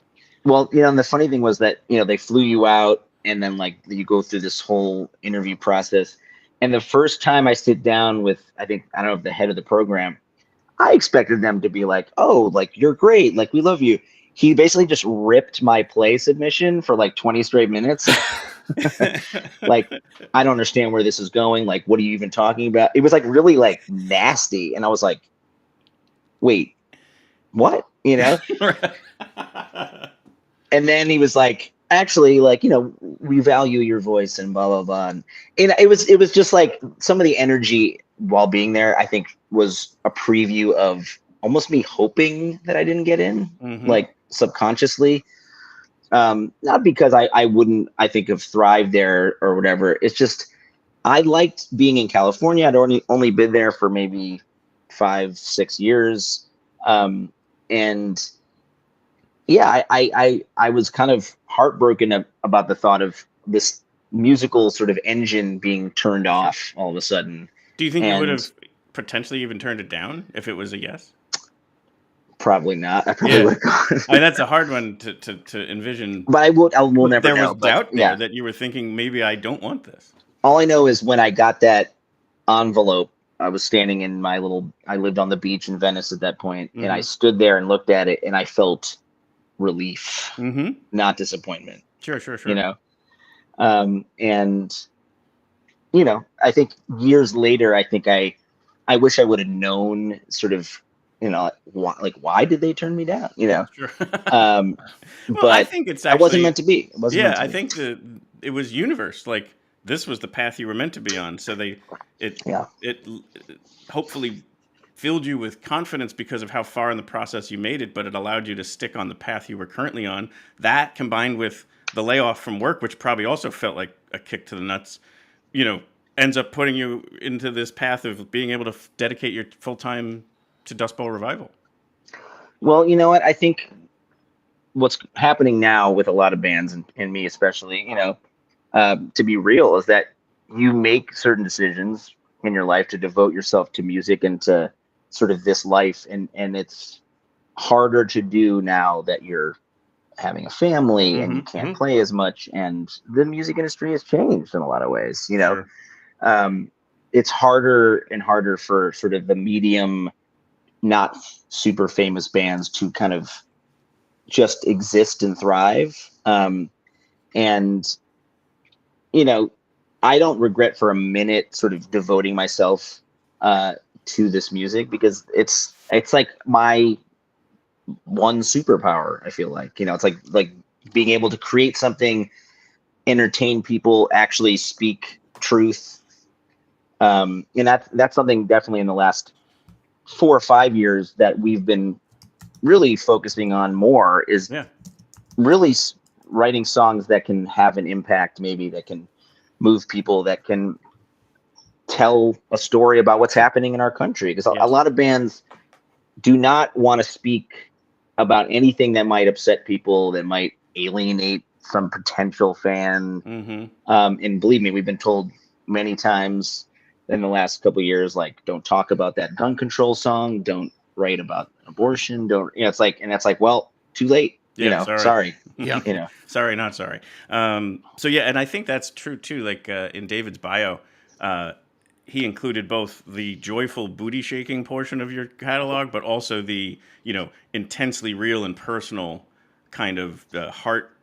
Well, you know, and the funny thing was that, you know, they flew you out and then like you go through this whole interview process. And the first time I sit down with, I don't know, the head of the program, I expected them to be like, oh, like, you're great. Like, we love you. He basically just ripped my play submission for like 20 straight minutes. Like, I don't understand where this is going. Like, what are you even talking about? It was like really like nasty. And I was like, wait, what? You know? And then he was like, actually, like, you know, we value your voice and blah, blah, blah. And it was just like some of the energy while being there, I think, was a preview of almost me hoping that I didn't get in, like subconsciously. Not because I wouldn't, I think, have thrived there or whatever. It's just, I liked being in California. I'd only been there for maybe 5-6 years. And yeah, I was kind of heartbroken about the thought of this musical sort of engine being turned off all of a sudden. Do you think you would have potentially even turned it down if it was a yes? Probably not. I probably would have gone. I mean, that's a hard one to envision. But I will never there know. Was doubt there that you were thinking, maybe I don't want this. All I know is when I got that envelope, I was standing in I lived on the beach in Venice at that point, and I stood there and looked at it, and I felt relief, not disappointment. Sure. You know? And, you know, I think years later, I think I I wish I would have known sort of, why did they turn me down? Sure. Well, Well, I think it's I wasn't actually meant to be. It wasn't meant to I be. think it was universe. Like this was the path you were meant to be on. So it hopefully filled you with confidence because of how far in the process you made it, but it allowed you to stick on the path you were currently on. That combined with the layoff from work, which probably also felt like a kick to the nuts, ends up putting you into this path of being able to dedicate your full time to Dustbowl Revival. Well, you know what? I think what's happening now with a lot of bands and me especially, to be real, is that you make certain decisions in your life to devote yourself to music and to sort of this life. And it's harder to do now that you're having a family and you can't play as much. And the music industry has changed in a lot of ways, Sure. It's harder and harder for sort of the medium, not super famous bands to kind of just exist and thrive. And, I don't regret for a minute sort of devoting myself to this music, because it's like my one superpower. I feel like, it's like being able to create something, entertain people, actually speak truth. And that's something definitely in the last 4 or 5 years that we've been really focusing on more, is really writing songs that can have an impact, maybe that can move people, that can tell a story about what's happening in our country. Because a lot of bands do not want to speak about anything that might upset people, that might alienate some potential fan. And believe me, we've been told many times in the last couple of years, like, don't talk about that gun control song, don't write about abortion, don't, it's like, and that's like, well, too late. Sorry. Yeah. Sorry, not sorry. So yeah, and I think that's true too. Like in David's bio, he included both the joyful booty shaking portion of your catalog, but also the, intensely real and personal kind of heart,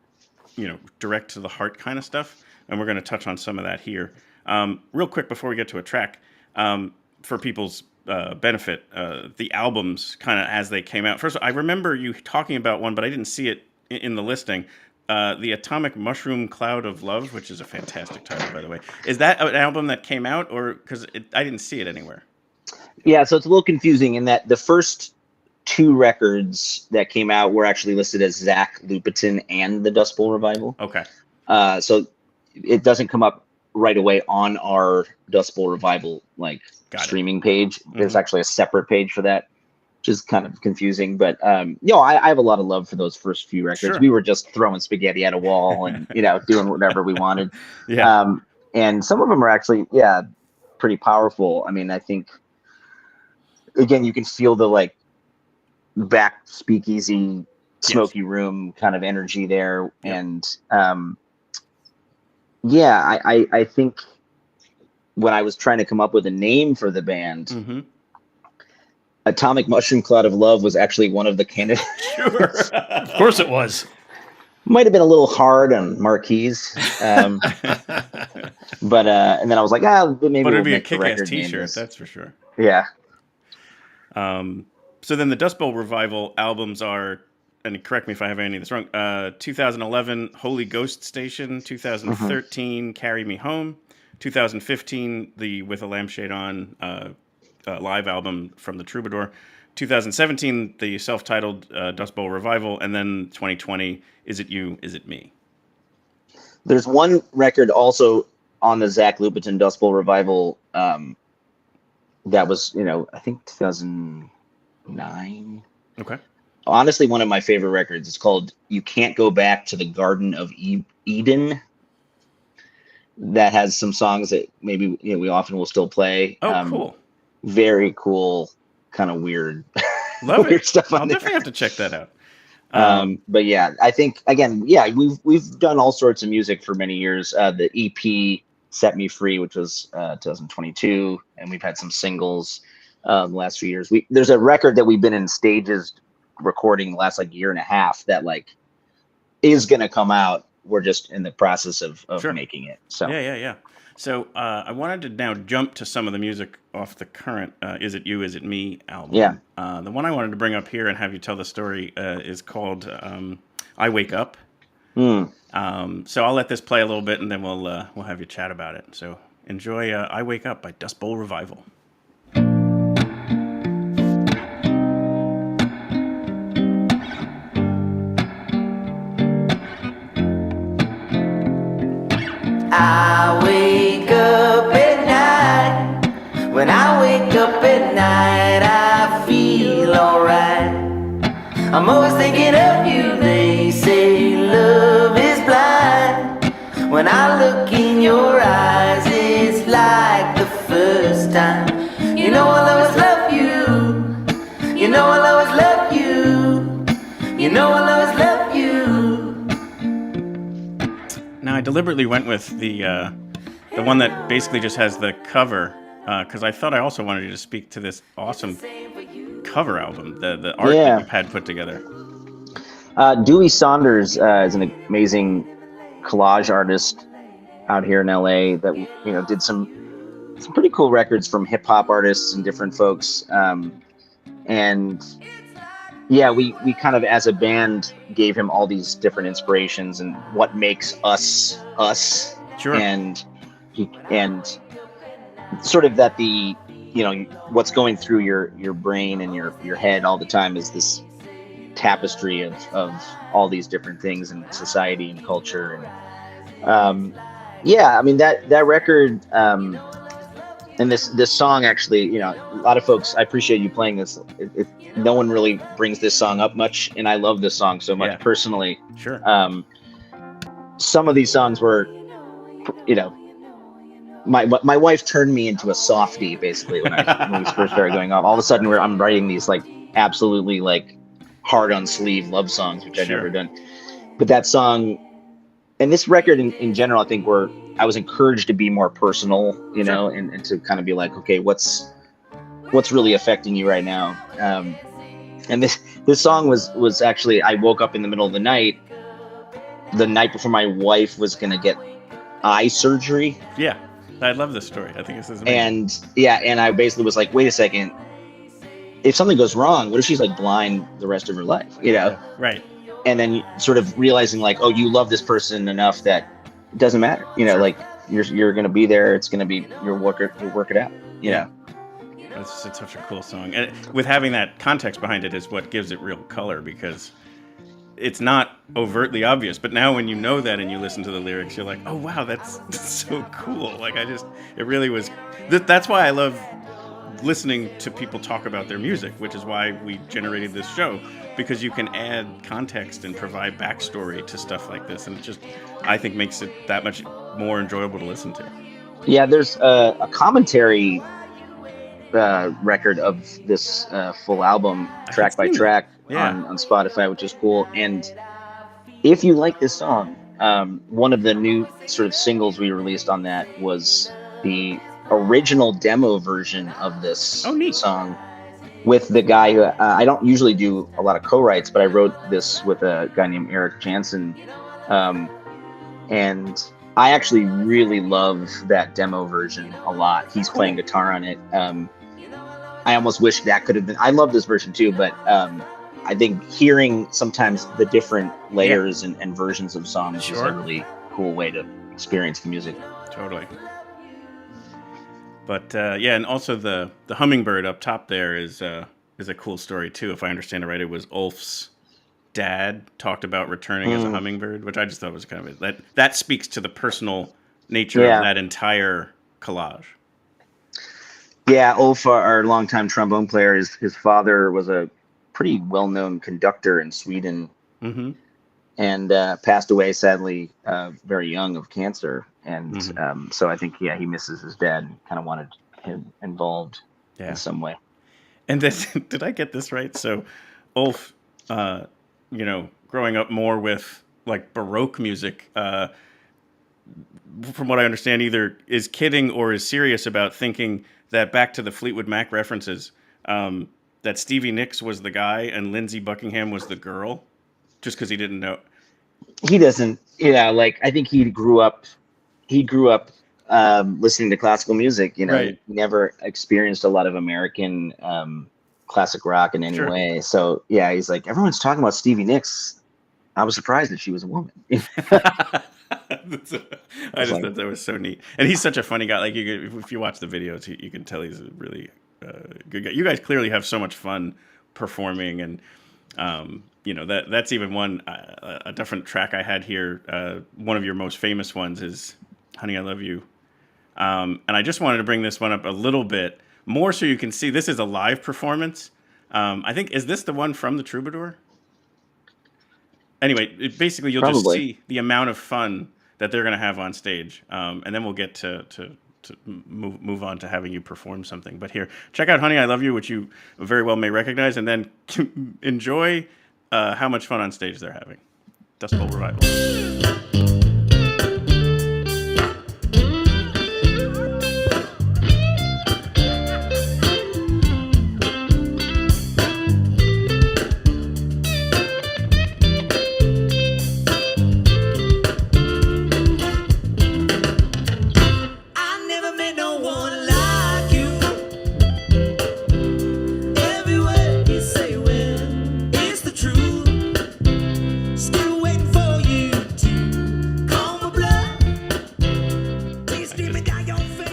direct to the heart kind of stuff. And we're going to touch on some of that here. Real quick before we get to a track, for people's benefit, the albums kind of as they came out. First, I remember you talking about one, but I didn't see it in the listing. The Atomic Mushroom Cloud of Love, which is a fantastic title, by the way. Is that an album that came out, or because I didn't see it anywhere? Yeah, so it's a little confusing in that the first 2 records that came out were actually listed as Zach Lupetin and the Dustbowl Revival. Okay. So it doesn't come up right away on our Dustbowl Revival streaming page. There's actually a separate page for that, which is kind of confusing. But I have a lot of love for those first few records. Sure. We were just throwing spaghetti at a wall and doing whatever we wanted. And some of them are actually pretty powerful. I mean, I think again you can feel the back speakeasy smoky room kind of energy there. And I think when I was trying to come up with a name for the band, Atomic Mushroom Cloud of Love was actually one of the candidates. Sure. Of course it was. Might have been a little hard on marquees. But and then I was like, maybe But we'll it'd be a make the kick-ass record name t-shirt, this. that's for sure. Yeah. So then the Dustbowl Revival albums are, and correct me if I have any of this wrong, 2011, Holy Ghost Station, 2013, Carry Me Home, 2015, the With a Lampshade On live album from the Troubadour, 2017, the self-titled Dustbowl Revival, and then 2020, Is It You, Is It Me? There's one record also on the Zach Lupetin Dustbowl Revival that was, I think 2009. Okay. Honestly, one of my favorite records. It's called You Can't Go Back to the Garden of Eden. That has some songs that maybe we often will still play. Oh, cool. Very cool, kind of weird. Love weird it. stuff on I'll there. definitely have to check that out. But yeah, I think again, we've done all sorts of music for many years. The EP Set Me Free, which was 2022, and we've had some singles the last few years. There's a record that we've been in stages recording the last year and a half that is gonna come out. We're just in the process of Sure. making it. So Yeah. So I wanted to now jump to some of the music off the current Is It You, Is It Me album. Yeah. The one I wanted to bring up here and have you tell the story is called I Wake Up. So I'll let this play a little bit and then we'll have you chat about it. So enjoy I Wake Up by Dustbowl Revival. I wake up at night. When I wake up at night, I feel alright. I'm always thinking of you. They say love is blind. When I look in your eyes, it's like the first time. You know I'll always love you. You know I'll always love you. You know I'll always love you. Now I deliberately went with the one that basically just has the cover because I thought I also wanted you to speak to this awesome cover album, the art that you've had put together. Dewey Saunders is an amazing collage artist out here in LA that did some pretty cool records from hip hop artists and different folks. And yeah, we kind of as a band gave him all these different inspirations and what makes us us. Sure. And sort of that what's going through your brain and your head all the time is this tapestry of all these different things in society and culture. And I mean that record and this song actually, a lot of folks, I appreciate you playing this. No one really brings this song up much, and I love this song so much personally. Sure. Some of these songs were, my wife turned me into a softie basically when we first started going off. All of a sudden, I'm writing these like absolutely like hard on sleeve love songs, which I've never done. But that song and this record in general, I think I was encouraged to be more personal, and to kind of be like, okay, what's really affecting you right now? And this song was actually, I woke up in the middle of the night before my wife was going to get eye surgery. Yeah. I love this story. I think this is amazing. And I basically was like, wait a second. If something goes wrong, what if she's like blind the rest of her life? Right. And then sort of realizing like, oh, you love this person enough that it doesn't matter. Like you're going to be there. It's going to be, you'll work it out. It's such a cool song. And with having that context behind it is what gives it real color, because it's not overtly obvious. But now when you know that and you listen to the lyrics, you're like, oh, wow, that's so cool. Like it really was. That's why I love listening to people talk about their music, which is why we generated this show, because you can add context and provide backstory to stuff like this. And it just, I think, makes it that much more enjoyable to listen to. Yeah, there's a commentary record of this full album, track by track, on Spotify, which is cool. And if you like this song, one of the new sort of singles we released on that was the original demo version of this song with the guy who I don't usually do a lot of co-writes, but I wrote this with a guy named Eric Jansen, and I actually really love that demo version a lot. He's playing guitar on it. I almost wish that could have been. I love this version too, but I think hearing sometimes the different layers and versions of songs is a really cool way to experience the music. Totally. But and also the hummingbird up top there is a cool story too. If I understand it right, it was Ulf's dad talked about returning as a hummingbird, which I just thought was kind of that speaks to the personal nature of that entire collage. Yeah, Ulf, our longtime trombone player, his father was a pretty well-known conductor in Sweden, and passed away sadly very young of cancer. And so I think he misses his dad and kind of wanted him involved in some way. And did I get this right? So Ulf, growing up more with like Baroque music, from what I understand, either is kidding or is serious about thinking that back to the Fleetwood Mac references, that Stevie Nicks was the guy and Lindsey Buckingham was the girl, just because he didn't know. He doesn't, I think he grew up listening to classical music. You know, Right. he never experienced a lot of American classic rock in any Sure. way. So yeah, he's like, everyone's talking about Stevie Nicks. I was surprised that she was a woman. I just thought that was so neat, and he's such a funny guy. Like if you watch the videos, you can tell he's a really good guy. You guys clearly have so much fun performing, and you know that's even one a different track I had here. One of your most famous ones is "Honey, I Love You," and I just wanted to bring this one up a little bit more so you can see this is a live performance. I think is this the one from the Troubadour? Anyway, basically you'll just see the amount of fun that they're going to have on stage, and then we'll get to move on to having you perform something. But here, check out "Honey, I Love You," which you very well may recognize, and then enjoy how much fun on stage they're having. Dustbowl Revival.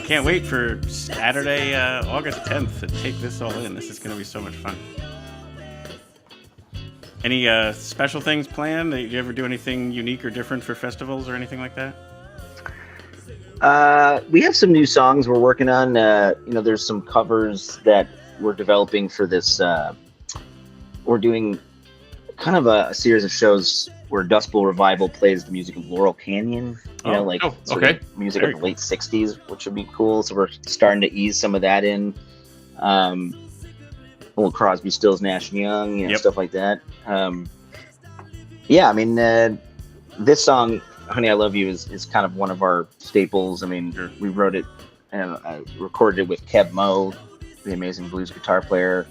Can't wait for Saturday, August 10th to take this all in. This is going to be so much fun. Any special things planned? Do you ever do anything unique or different for festivals or anything like that? We have some new songs we're working on. You know, there's some covers that we're developing for this. We're doing kind of a series of shows where Dustbowl Revival plays the music of Laurel Canyon. You know, like sort of music of the late '60s, which would be cool. So we're starting to ease some of that in. Old Crosby, Stills, Nash and Young, you know, stuff like that. Yeah, I mean, this song, "Honey, I Love You," is kind of one of our staples. I mean, we wrote it and I recorded it with Kev Moe, the amazing blues guitar player.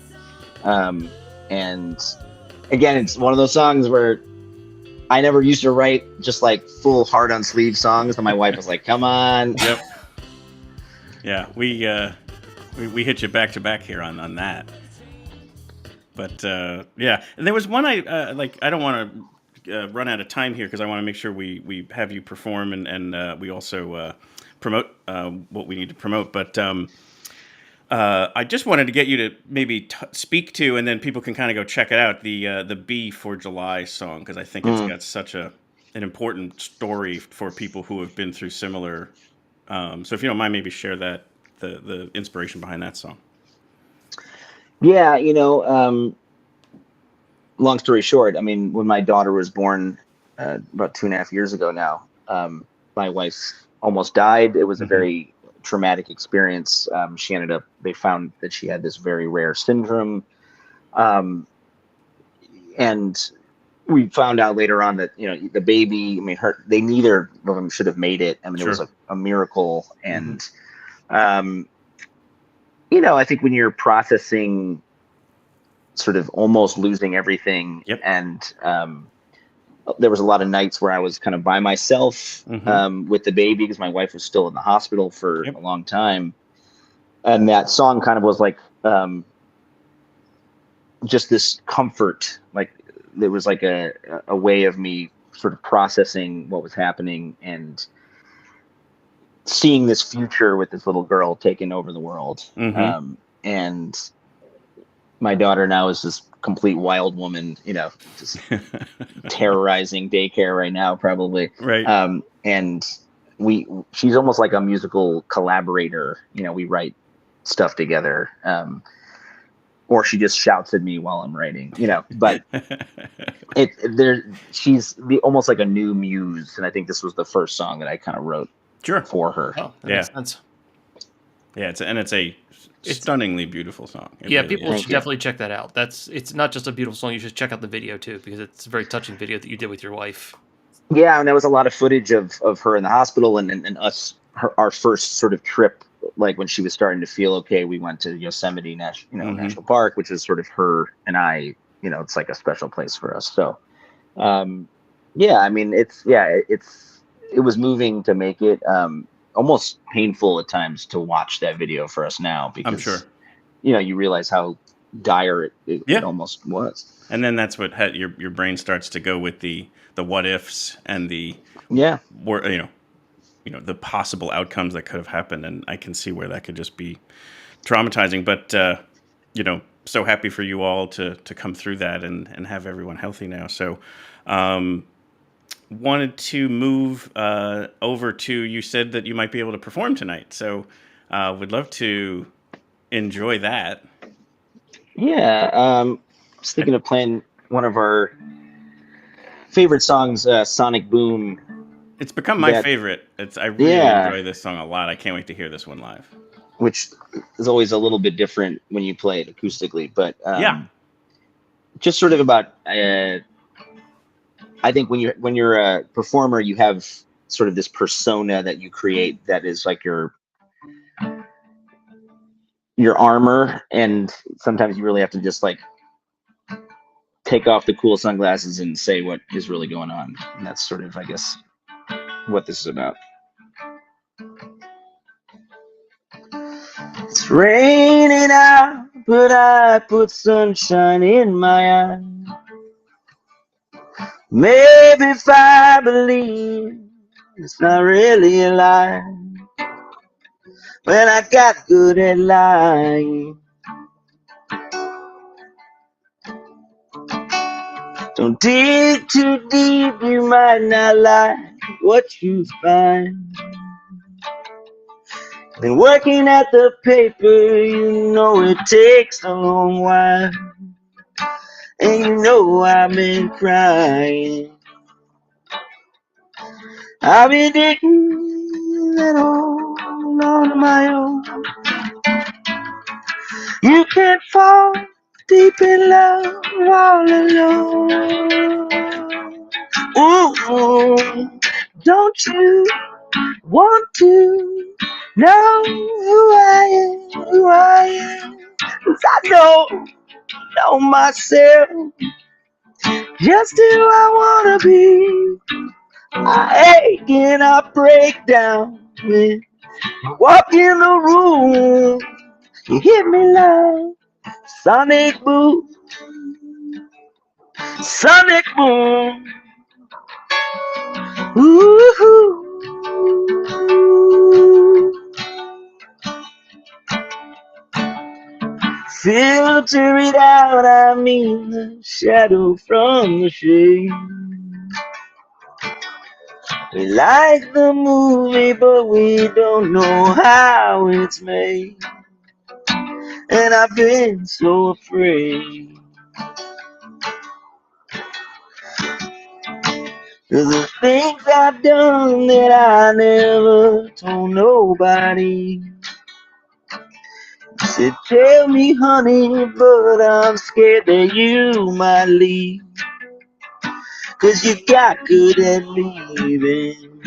And again, it's one of those songs where I never used to write just like full hard on sleeve songs, and my wife was like, "Come on." Yep. Yeah, we hit you back to back here on that. But yeah, and there was one I like. I don't want to run out of time here because I want to make sure we have you perform and we also promote what we need to promote. But I just wanted to get you to maybe speak to, and then people can kind of go check it out, the "B for July" song, because I think it's got such an important story for people who have been through similar. So if you don't mind, maybe share that the inspiration behind that song. Yeah, you know, long story short, I mean, when my daughter was born about 2.5 years ago now, my wife almost died. It was a very traumatic experience. They found that she had this very rare syndrome. And we found out later on that, you know, the baby, I mean, they neither of them should have made it. I mean, it was a miracle. And, you know, I think when you're processing sort of almost losing everything, and there was a lot of nights where I was kind of by myself with the baby because my wife was still in the hospital for a long time. And that song kind of was like just this comfort, like there was like a way of me sort of processing what was happening and seeing this future with this little girl taking over the world. And my daughter now is this complete wild woman, you know, just terrorizing daycare right now, probably. Right. And she's almost like a musical collaborator. You know, we write stuff together. Or she just shouts at me while I'm writing, you know, but she's almost like a new muse. And I think this was the first song that I kind of wrote for her. Oh, that makes sense. Yeah, it's a stunningly beautiful song. People should definitely check that out. It's not just a beautiful song. You should check out the video too, because it's a very touching video that you did with your wife. Yeah, and there was a lot of footage of her in the hospital and us, our first sort of trip, like when she was starting to feel okay. We went to Yosemite National Park, which is sort of her and I. You know, it's like a special place for us. So, yeah, I mean, it was moving to make it. almost painful at times to watch that video for us now, because I'm sure. You realize how dire it almost was. And then that's what your brain starts to go with the what ifs and the the possible outcomes that could have happened, and I can see where that could just be traumatizing. But so happy for you all to come through that and have everyone healthy now. So wanted to move over to, you said that you might be able to perform tonight, so would love to enjoy that. Yeah, I was thinking of playing one of our favorite songs, Sonic Boom. It's become my favorite. I really enjoy this song a lot. I can't wait to hear this one live. Which is always a little bit different when you play it acoustically, but just sort of about. I think when you're a performer, you have sort of this persona that you create that is like your armor, and sometimes you really have to just like take off the cool sunglasses and say what is really going on, and that's sort of, I guess, what this is about. It's raining out, but I put sunshine in my eye. Maybe if I believe it's not really a lie, when I got good at lying. Don't dig too deep, you might not like what you find. Been working at the paper, you know it takes a long while. And you know I've been crying. I've been digging at all on my own. You can't fall deep in love all alone. Ooh, don't you want to know who I am, who I am? 'Cause I know myself, just who I wanna be. I ache and I break down when you walk in the room. You hit me like Sonic Boom, Sonic Boom. Ooh. Filter it out, I mean the shadow from the shade. We like the movie, but we don't know how it's made. And I've been so afraid. 'Cause the things I've done that I never told nobody. Said, tell me, honey, but I'm scared that you might leave. 'Cause you got good at leaving.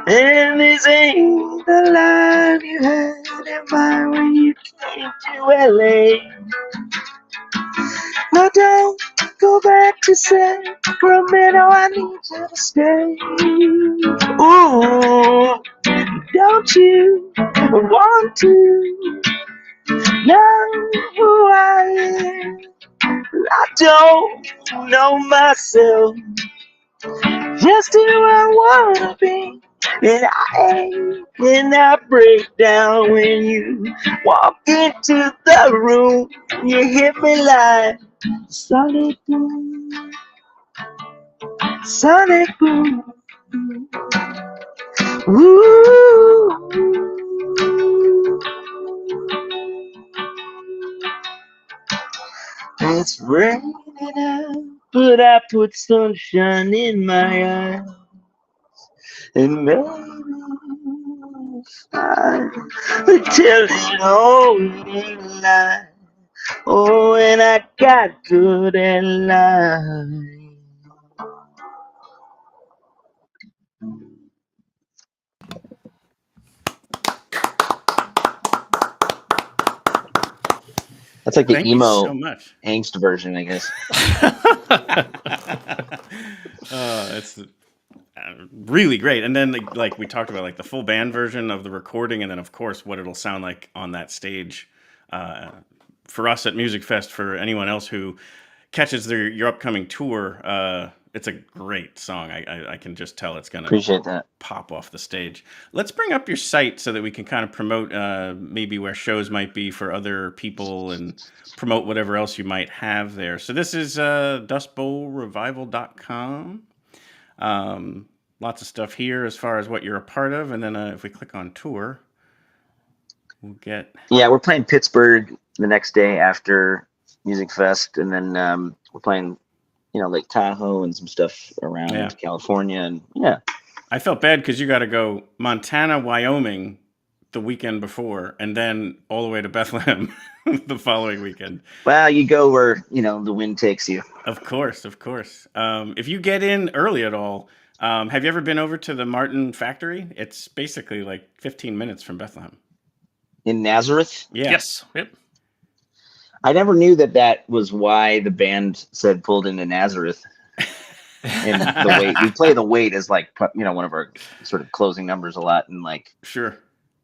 And this ain't the life you had in mind when you came to LA. No, don't go back to Sacramento, I need you to stay. Ooh, don't you want to know who I am? I don't know myself, just who I wanna be. And I break down when you walk into the room. You hit me like Sonic Boom, Sonic Boom. Ooh. It's raining out, but I put sunshine in my eyes. And maybe it's fine to tell it all in a lie. Oh, and I got good at lying. That's like the Thank emo you so much. angst version, I guess. really great. And then like we talked about, like the full band version of the recording, and then of course what it'll sound like on that stage. For us at Musikfest, for anyone else who catches your upcoming tour, it's a great song. I can just tell it's going Appreciate to that. pop off the stage. Let's bring up your site so that we can kind of promote maybe where shows might be for other people and promote whatever else you might have there. So this is dustbowlrevival.com. Lots of stuff here as far as what you're a part of. And then if we click on tour, we'll get... Yeah, we're playing Pittsburgh the next day after Musikfest. And then we're playing... Lake Tahoe and some stuff around California. And I felt bad because you got to go Montana, Wyoming the weekend before, and then all the way to Bethlehem the following weekend. Well, you go where, the wind takes you. Of course. If you get in early at all, have you ever been over to the Martin factory? It's basically like 15 minutes from Bethlehem. In Nazareth? Yeah. Yes. Yep. I never knew that was why the band said pulled into Nazareth. And the Wait, we play the Wait as like, one of our sort of closing numbers a lot. And like, sure,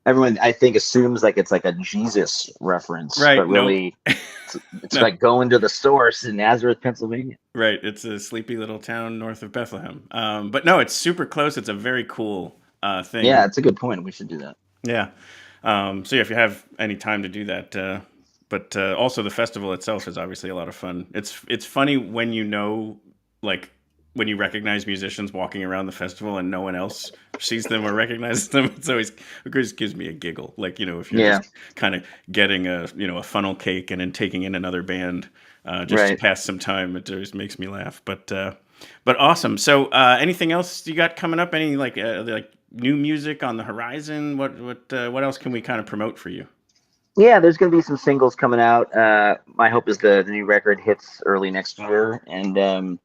everyone I think assumes like it's like a Jesus reference, right? But really, it's like going to the source in Nazareth, Pennsylvania. Right. It's a sleepy little town north of Bethlehem. But no, it's super close. It's a very cool thing. Yeah, it's a good point. We should do that. Yeah. So if you have any time to do that. But also the festival itself is obviously a lot of fun. It's funny when when you recognize musicians walking around the festival and no one else sees them or recognizes them. It always gives me a giggle. Like, if you're just kind of getting a funnel cake and then taking in another band just to pass some time, it always makes me laugh. But awesome. So anything else you got coming up? Any like new music on the horizon? What else can we kind of promote for you? Yeah, there's going to be some singles coming out. My hope is the new record hits early next year, and I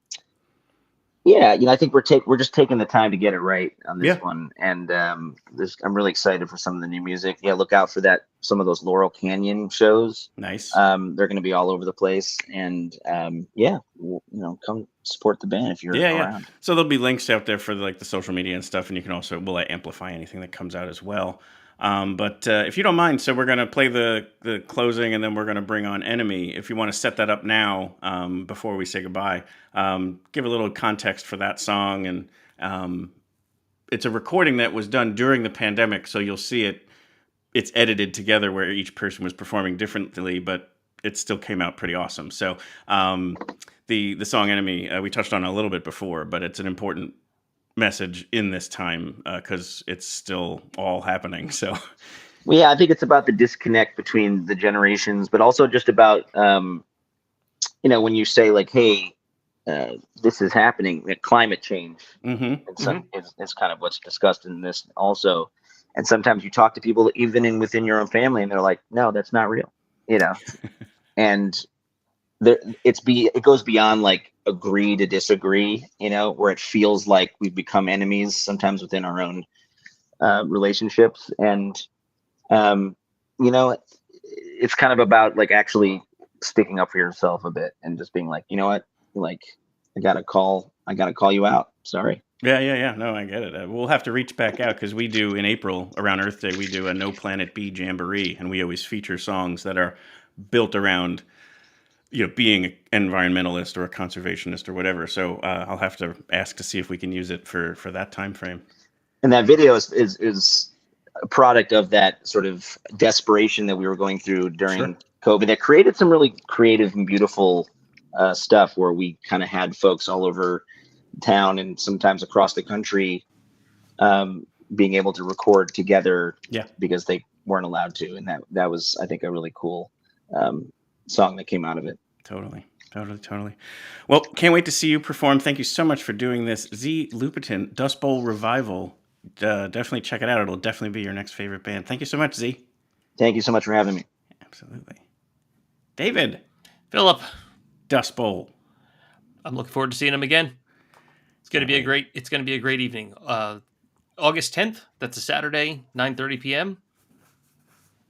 think we're just taking the time to get it right on this one. And I'm really excited for some of the new music. Yeah, look out for some of those Laurel Canyon shows. Nice. They're going to be all over the place, and come support the band if you're around. Yeah. So there'll be links out there for the social media and stuff, and you can also we'll amplify anything that comes out as well. But if you don't mind, so we're going to play the closing, and then we're going to bring on Enemy. If you want to set that up now, before we say goodbye, give a little context for that song. And it's a recording that was done during the pandemic, so you'll see it's edited together where each person was performing differently, but it still came out pretty awesome. So the song Enemy, we touched on a little bit before, but it's an important message in this time because it's still all happening. So I think it's about the disconnect between the generations, but also just about when you say like, hey, this is happening, climate change. It's kind of what's discussed in this also. And sometimes you talk to people even within your own family, and they're like, no, that's not real, and it goes beyond like agree to disagree, where it feels like we've become enemies sometimes within our own relationships. And, it's kind of about like actually sticking up for yourself a bit and just being like, you know what, like I gotta call you out. Sorry. Yeah. No, I get it. We'll have to reach back out because we do in April around Earth Day, we do a No Planet B Jamboree, and we always feature songs that are built around being an environmentalist or a conservationist or whatever. So I'll have to ask to see if we can use it for that time frame. And that video is a product of that sort of desperation that we were going through during COVID that created some really creative and beautiful stuff where we kind of had folks all over town and sometimes across the country being able to record together because they weren't allowed to. And that was, I think, a really cool song that came out of it. Totally. Well, can't wait to see you perform. Thank you so much for doing this. Z Lupetin, Dustbowl Revival. Definitely check it out. It'll definitely be your next favorite band. Thank you so much, Z. Thank you so much for having me. Absolutely. David. Philip. Dustbowl. I'm looking forward to seeing him again. It's going to be a great evening. August 10th, that's a Saturday, 9:30 p.m.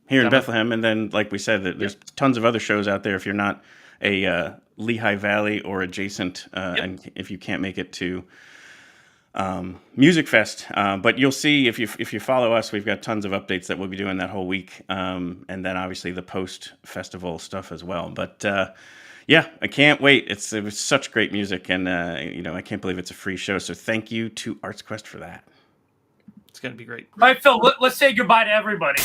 Here in Bethlehem, and then, like we said, there's tons of other shows out there if you're not a Lehigh Valley or adjacent, and if you can't make it to Musikfest. But you'll see if you follow us, we've got tons of updates that we'll be doing that whole week, and then obviously the post-festival stuff as well. But yeah, I can't wait. It was such great music, and I can't believe it's a free show. So thank you to Arts Quest for that. It's gonna be great. All right, Phil, let's say goodbye to everybody.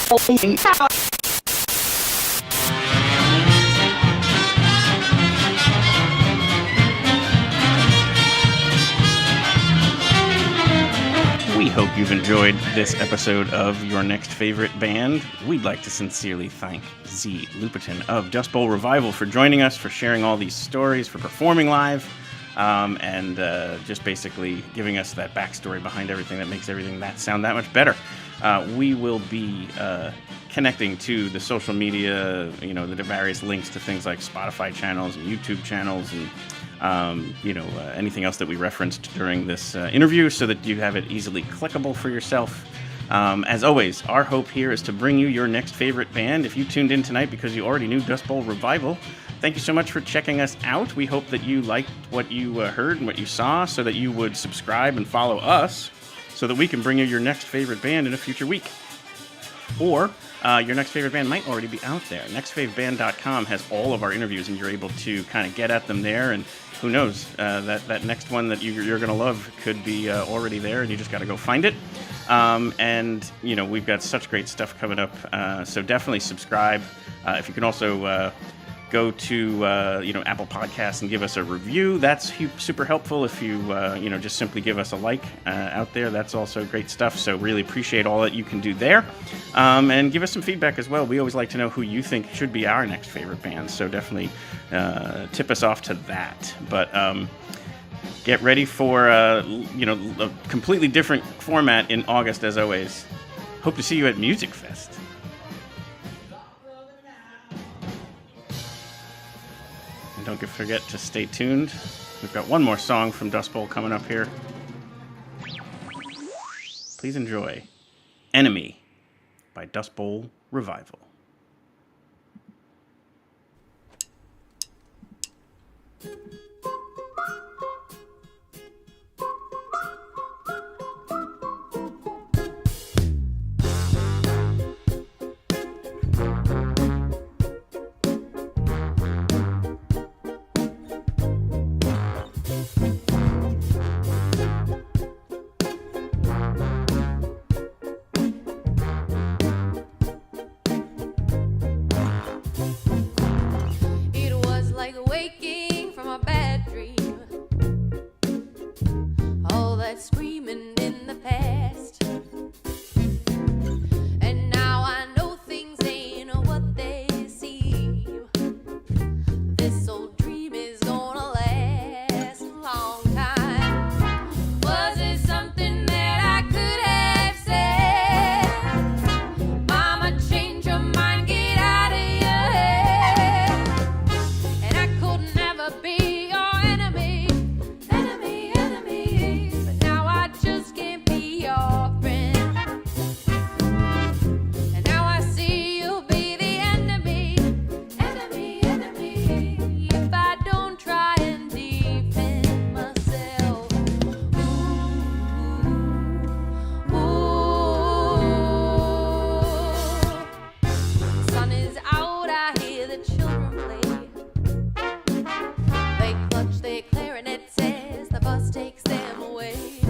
We hope you've enjoyed this episode of Your Next Favorite Band. We'd like to sincerely thank Z Lupetin of Dustbowl Revival for joining us, for sharing all these stories, for performing live, and just basically giving us that backstory behind everything that makes everything that sound that much better. We will be connecting to the social media, the various links to things like Spotify channels and YouTube channels and anything else that we referenced during this interview so that you have it easily clickable for yourself. As always, our hope here is to bring you your next favorite band. If you tuned in tonight because you already knew Dustbowl Revival, thank you so much for checking us out. We hope that you liked what you heard and what you saw so that you would subscribe and follow us so that we can bring you your next favorite band in a future week. Or your next favorite band might already be out there. Nextfaveband.com has all of our interviews, and you're able to kind of get at them there. And who knows, that next one that you're going to love could be already there, and you just got to go find it. And we've got such great stuff coming up, so definitely subscribe. If you can also go to Apple Podcasts and give us a review, that's super helpful. If you just simply give us a like out there, that's also great stuff. So really appreciate all that you can do there, and give us some feedback as well. We always like to know who you think should be our next favorite band, so definitely tip us off to that. But get ready for a completely different format in August as always. Hope to see you at Musikfest. Don't forget to stay tuned. We've got one more song from Dustbowl coming up here. Please enjoy Enemy by Dustbowl Revival. Screaming in the past, and now I know things ain't what they seem. This old dream is gonna last a long time. Was it something that I could have said? Mama, change your mind, get out of your head. And I could never be your enemy, enemy, enemy. But now I just can't be your friend. And now I see you'll be the enemy, enemy, enemy. If I don't try and defend myself. Ooh, ooh. Sun is out, I hear the children play. They clutch their clarinets as the bus takes them away.